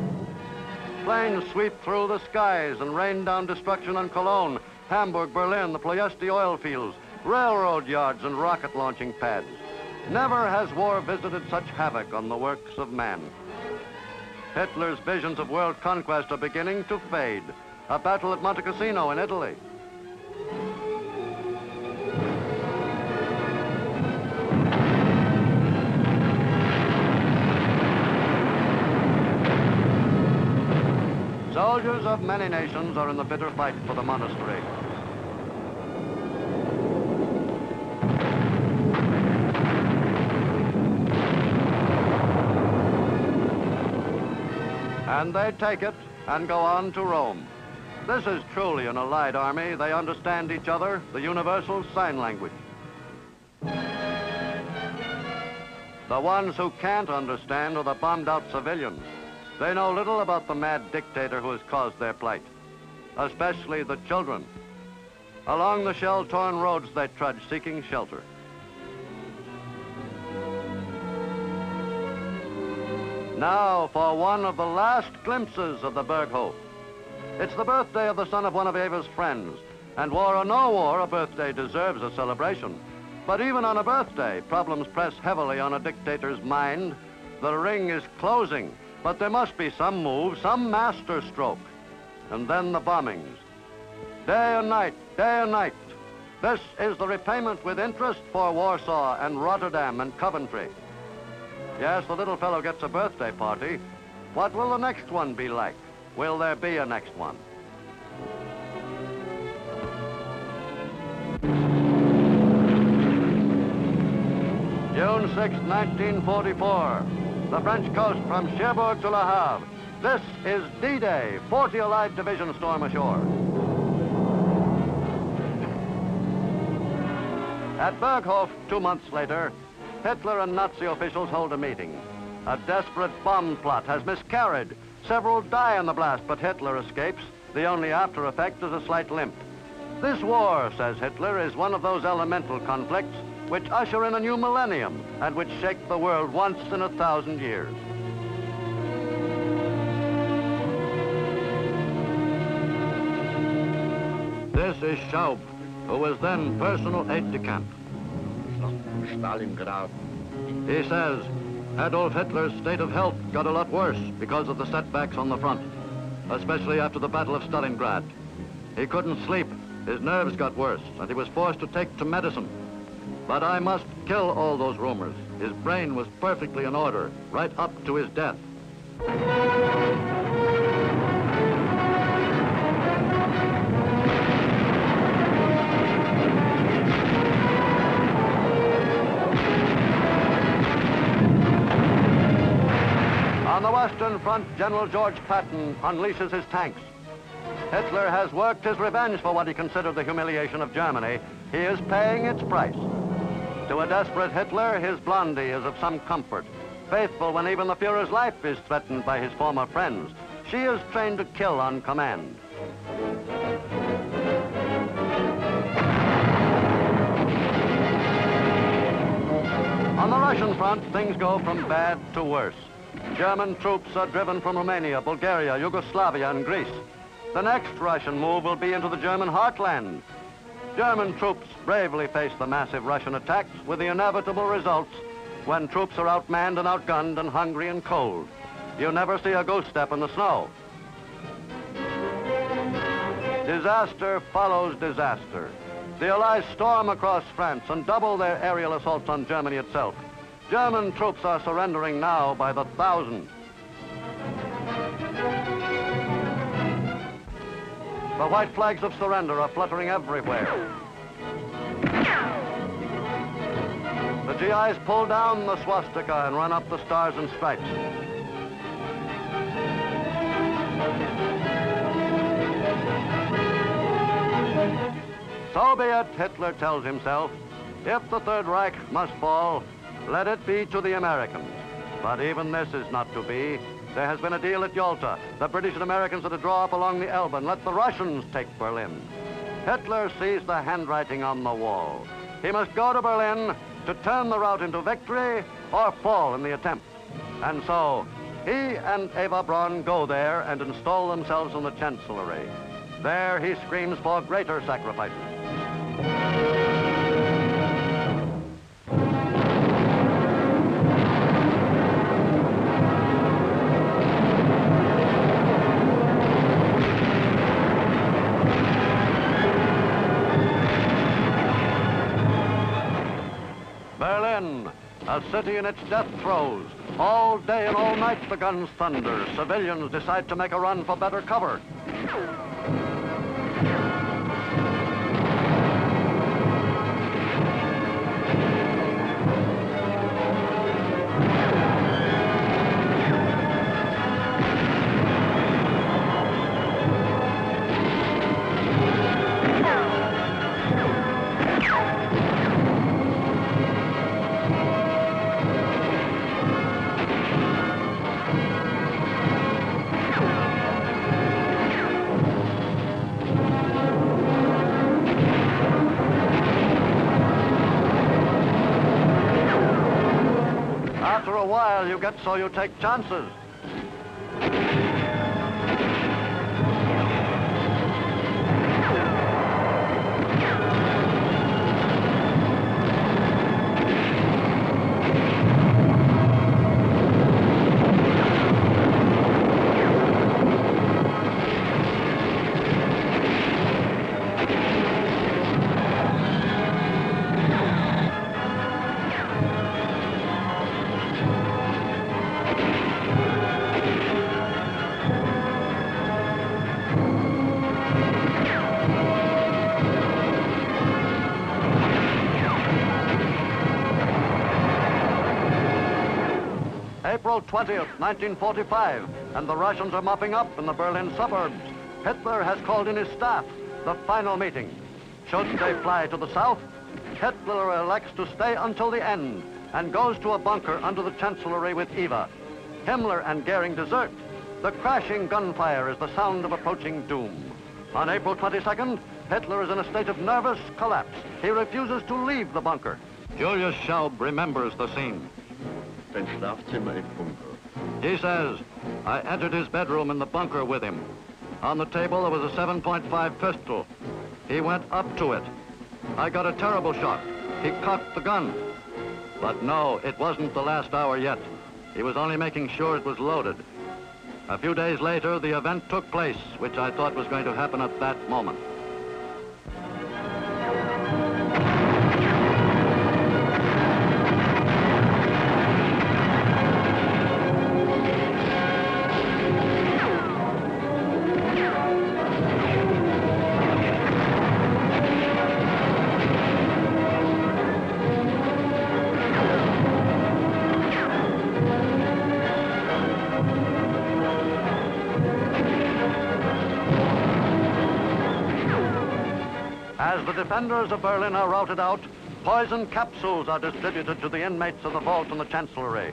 Planes sweep through the skies and rain down destruction on Cologne, Hamburg, Berlin, the Ploiesti oil fields, railroad yards, and rocket launching pads. Never has war visited such havoc on the works of man. Hitler's visions of world conquest are beginning to fade. A battle at Monte Cassino in Italy. Soldiers of many nations are in the bitter fight for the monastery. And they take it and go on to Rome. This is truly an allied army. They understand each other, the universal sign language. The ones who can't understand are the bombed-out civilians. They know little about the mad dictator who has caused their plight, especially the children. Along the shell-torn roads they trudge, seeking shelter. Now for one of the last glimpses of the Berghof. It's the birthday of the son of one of Eva's friends, and war or no war, a birthday deserves a celebration. But even on a birthday, problems press heavily on a dictator's mind. The ring is closing, but there must be some move, some master stroke. And then the bombings. Day and night, day and night. This is the repayment with interest for Warsaw and Rotterdam and Coventry. Yes, the little fellow gets a birthday party. What will the next one be like? Will there be a next one? June 6, 1944. The French coast from Cherbourg to Le Havre. This is D-Day. 40 Allied divisions storm ashore. At Berghof, 2 months later, Hitler and Nazi officials hold a meeting. A desperate bomb plot has miscarried. Several die in the blast, but Hitler escapes. The only after effect is a slight limp. This war, says Hitler, is one of those elemental conflicts which usher in a new millennium and which shake the world once in 1,000 years. This is Schaub, who was then personal aide-de-camp. Stalingrad. He says Adolf Hitler's state of health got a lot worse because of the setbacks on the front, especially after the Battle of Stalingrad. He couldn't sleep, his nerves got worse, and he was forced to take to medicine. But I must kill all those rumors. His brain was perfectly in order, right up to his death. On the Western Front, General George Patton unleashes his tanks. Hitler has worked his revenge for what he considered the humiliation of Germany. He is paying its price. To a desperate Hitler, his Blondie is of some comfort. Faithful when even the Fuhrer's life is threatened by his former friends. She is trained to kill on command. On the Russian front, things go from bad to worse. German troops are driven from Romania, Bulgaria, Yugoslavia, and Greece. The next Russian move will be into the German heartland. German troops bravely face the massive Russian attacks with the inevitable results when troops are outmanned and outgunned and hungry and cold. You never see a ghost step in the snow. Disaster follows disaster. The Allies storm across France and double their aerial assaults on Germany itself. German troops are surrendering now by the thousand. The white flags of surrender are fluttering everywhere. The GIs pull down the swastika and run up the stars and stripes. So be it, Hitler tells himself. If the Third Reich must fall, let it be to the Americans. But even this is not to be. There has been a deal at Yalta. The British and Americans are to draw up along the Elbe and let the Russians take Berlin. Hitler sees the handwriting on the wall. He must go to Berlin to turn the rout into victory or fall in the attempt. And so, he and Eva Braun go there and install themselves in the Chancellery. There he screams for greater sacrifices. Berlin, a city in its death throes. All day and all night the guns thunder. Civilians decide to make a run for better cover. After a while, you get so you take chances. April 20th, 1945, and the Russians are mopping up in the Berlin suburbs. Hitler has called in his staff, the final meeting. Should they fly to the south, Hitler elects to stay until the end and goes to a bunker under the Chancellery with Eva. Himmler and Goering desert. The crashing gunfire is the sound of approaching doom. On April 22nd, Hitler is in a state of nervous collapse. He refuses to leave the bunker. Julius Schaub remembers the scene. He says, I entered his bedroom in the bunker with him. On the table there was a 7.5 pistol. He went up to it. I got a terrible shock. He cocked the gun. But no, it wasn't the last hour yet. He was only making sure it was loaded. A few days later, the event took place, which I thought was going to happen at that moment. As the defenders of Berlin are routed out, poison capsules are distributed to the inmates of the vault in the Chancellery.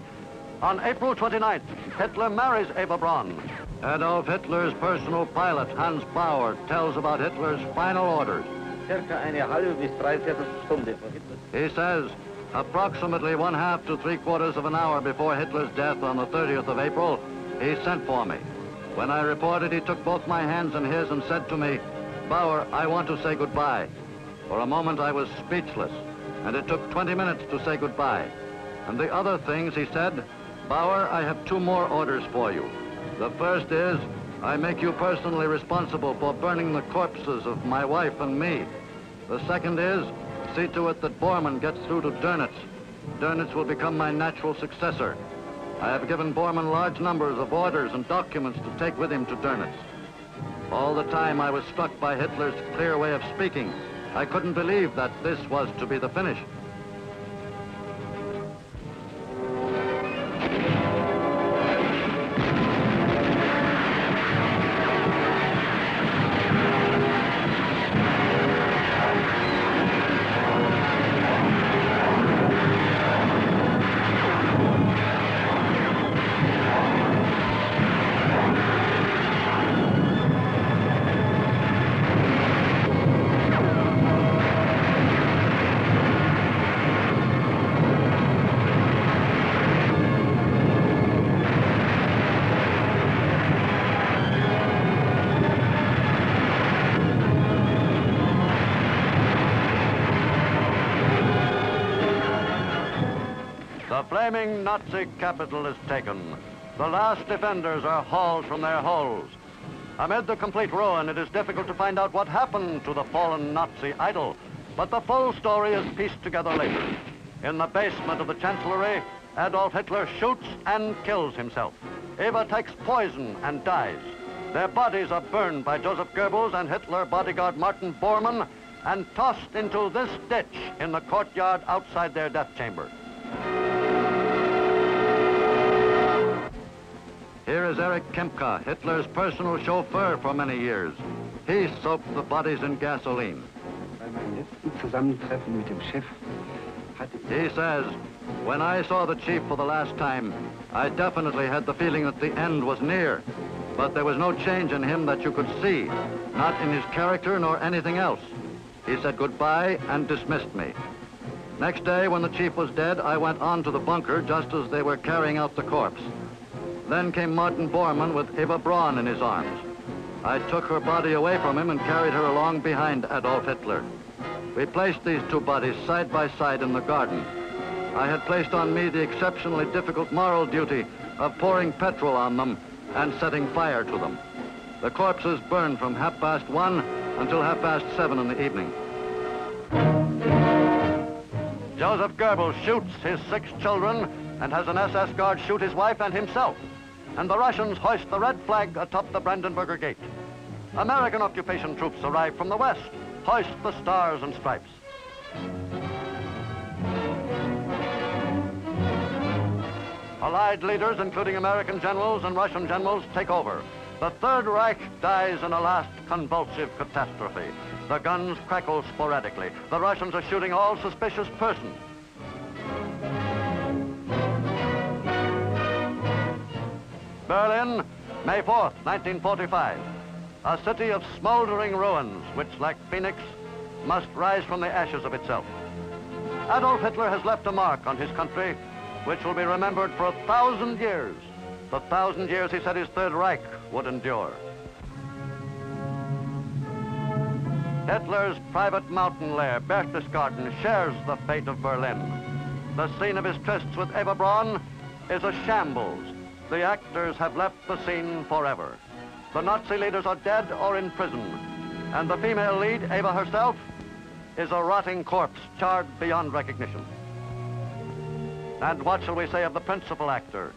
On April 29th, Hitler marries Eva Braun. Adolf Hitler's personal pilot, Hans Bauer, tells about Hitler's final orders. He says, Approximately 1/2 to 3/4 of an hour before Hitler's death on the 30th of April, he sent for me. When I reported, he took both my hands in his and said to me, "Bauer, I want to say goodbye." For a moment I was speechless, and it took 20 minutes to say goodbye. And the other things he said, "Bauer, I have 2 more orders for you. The first is, I make you personally responsible for burning the corpses of my wife and me. The second is, see to it that Bormann gets through to Dönitz. Dönitz will become my natural successor. I have given Bormann large numbers of orders and documents to take with him to Dönitz." All the time I was struck by Hitler's clear way of speaking. I couldn't believe that this was to be the finish. The flaming Nazi capital is taken. The last defenders are hauled from their holes. Amid the complete ruin, it is difficult to find out what happened to the fallen Nazi idol, but the full story is pieced together later. In the basement of the Chancellery, Adolf Hitler shoots and kills himself. Eva takes poison and dies. Their bodies are burned by Joseph Goebbels and Hitler bodyguard Martin Bormann and tossed into this ditch in the courtyard outside their death chamber. Here is Erich Kempka, Hitler's personal chauffeur for many years. He soaked the bodies in gasoline. He says, "When I saw the chief for the last time, I definitely had the feeling that the end was near. But there was no change in him that you could see, not in his character nor anything else. He said goodbye and dismissed me. Next day, when the chief was dead, I went on to the bunker just as they were carrying out the corpse. Then came Martin Bormann with Eva Braun in his arms. I took her body away from him and carried her along behind Adolf Hitler. We placed these 2 bodies side by side in the garden. I had placed on me the exceptionally difficult moral duty of pouring petrol on them and setting fire to them. The corpses burned from 1:30 until 7:30 in the evening. Joseph Goebbels shoots his 6 children and has an SS guard shoot his wife and himself. And the Russians hoist the red flag atop the Brandenburger Gate. American occupation troops arrive from the west, hoist the stars and stripes. Allied leaders, including American generals and Russian generals, take over. The Third Reich dies in a last convulsive catastrophe. The guns crackle sporadically. The Russians are shooting all suspicious persons. Berlin, May 4th, 1945. A city of smoldering ruins, which, like Phoenix, must rise from the ashes of itself. Adolf Hitler has left a mark on his country, which will be remembered for 1,000 years. The 1,000 years he said his Third Reich would endure. Hitler's private mountain lair, Berchtesgaden, shares the fate of Berlin. The scene of his trysts with Eva Braun is a shambles. The actors have left the scene forever. The Nazi leaders are dead or in prison, and the female lead, Eva herself, is a rotting corpse, charred beyond recognition. And what shall we say of the principal actor,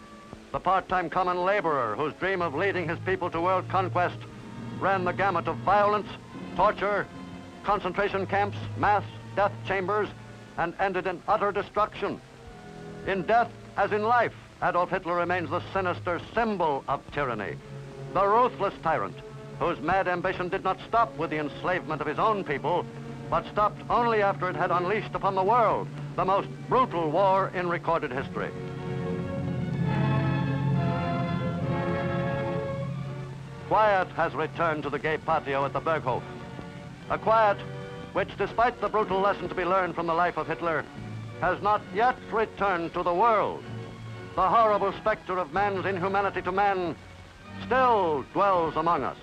the part-time common laborer whose dream of leading his people to world conquest ran the gamut of violence, torture, concentration camps, mass death chambers, and ended in utter destruction. In death, as in life, Adolf Hitler remains the sinister symbol of tyranny, the ruthless tyrant whose mad ambition did not stop with the enslavement of his own people, but stopped only after it had unleashed upon the world the most brutal war in recorded history. Quiet has returned to the gay patio at the Berghof. A quiet which, despite the brutal lesson to be learned from the life of Hitler, has not yet returned to the world. The horrible specter of man's inhumanity to man still dwells among us.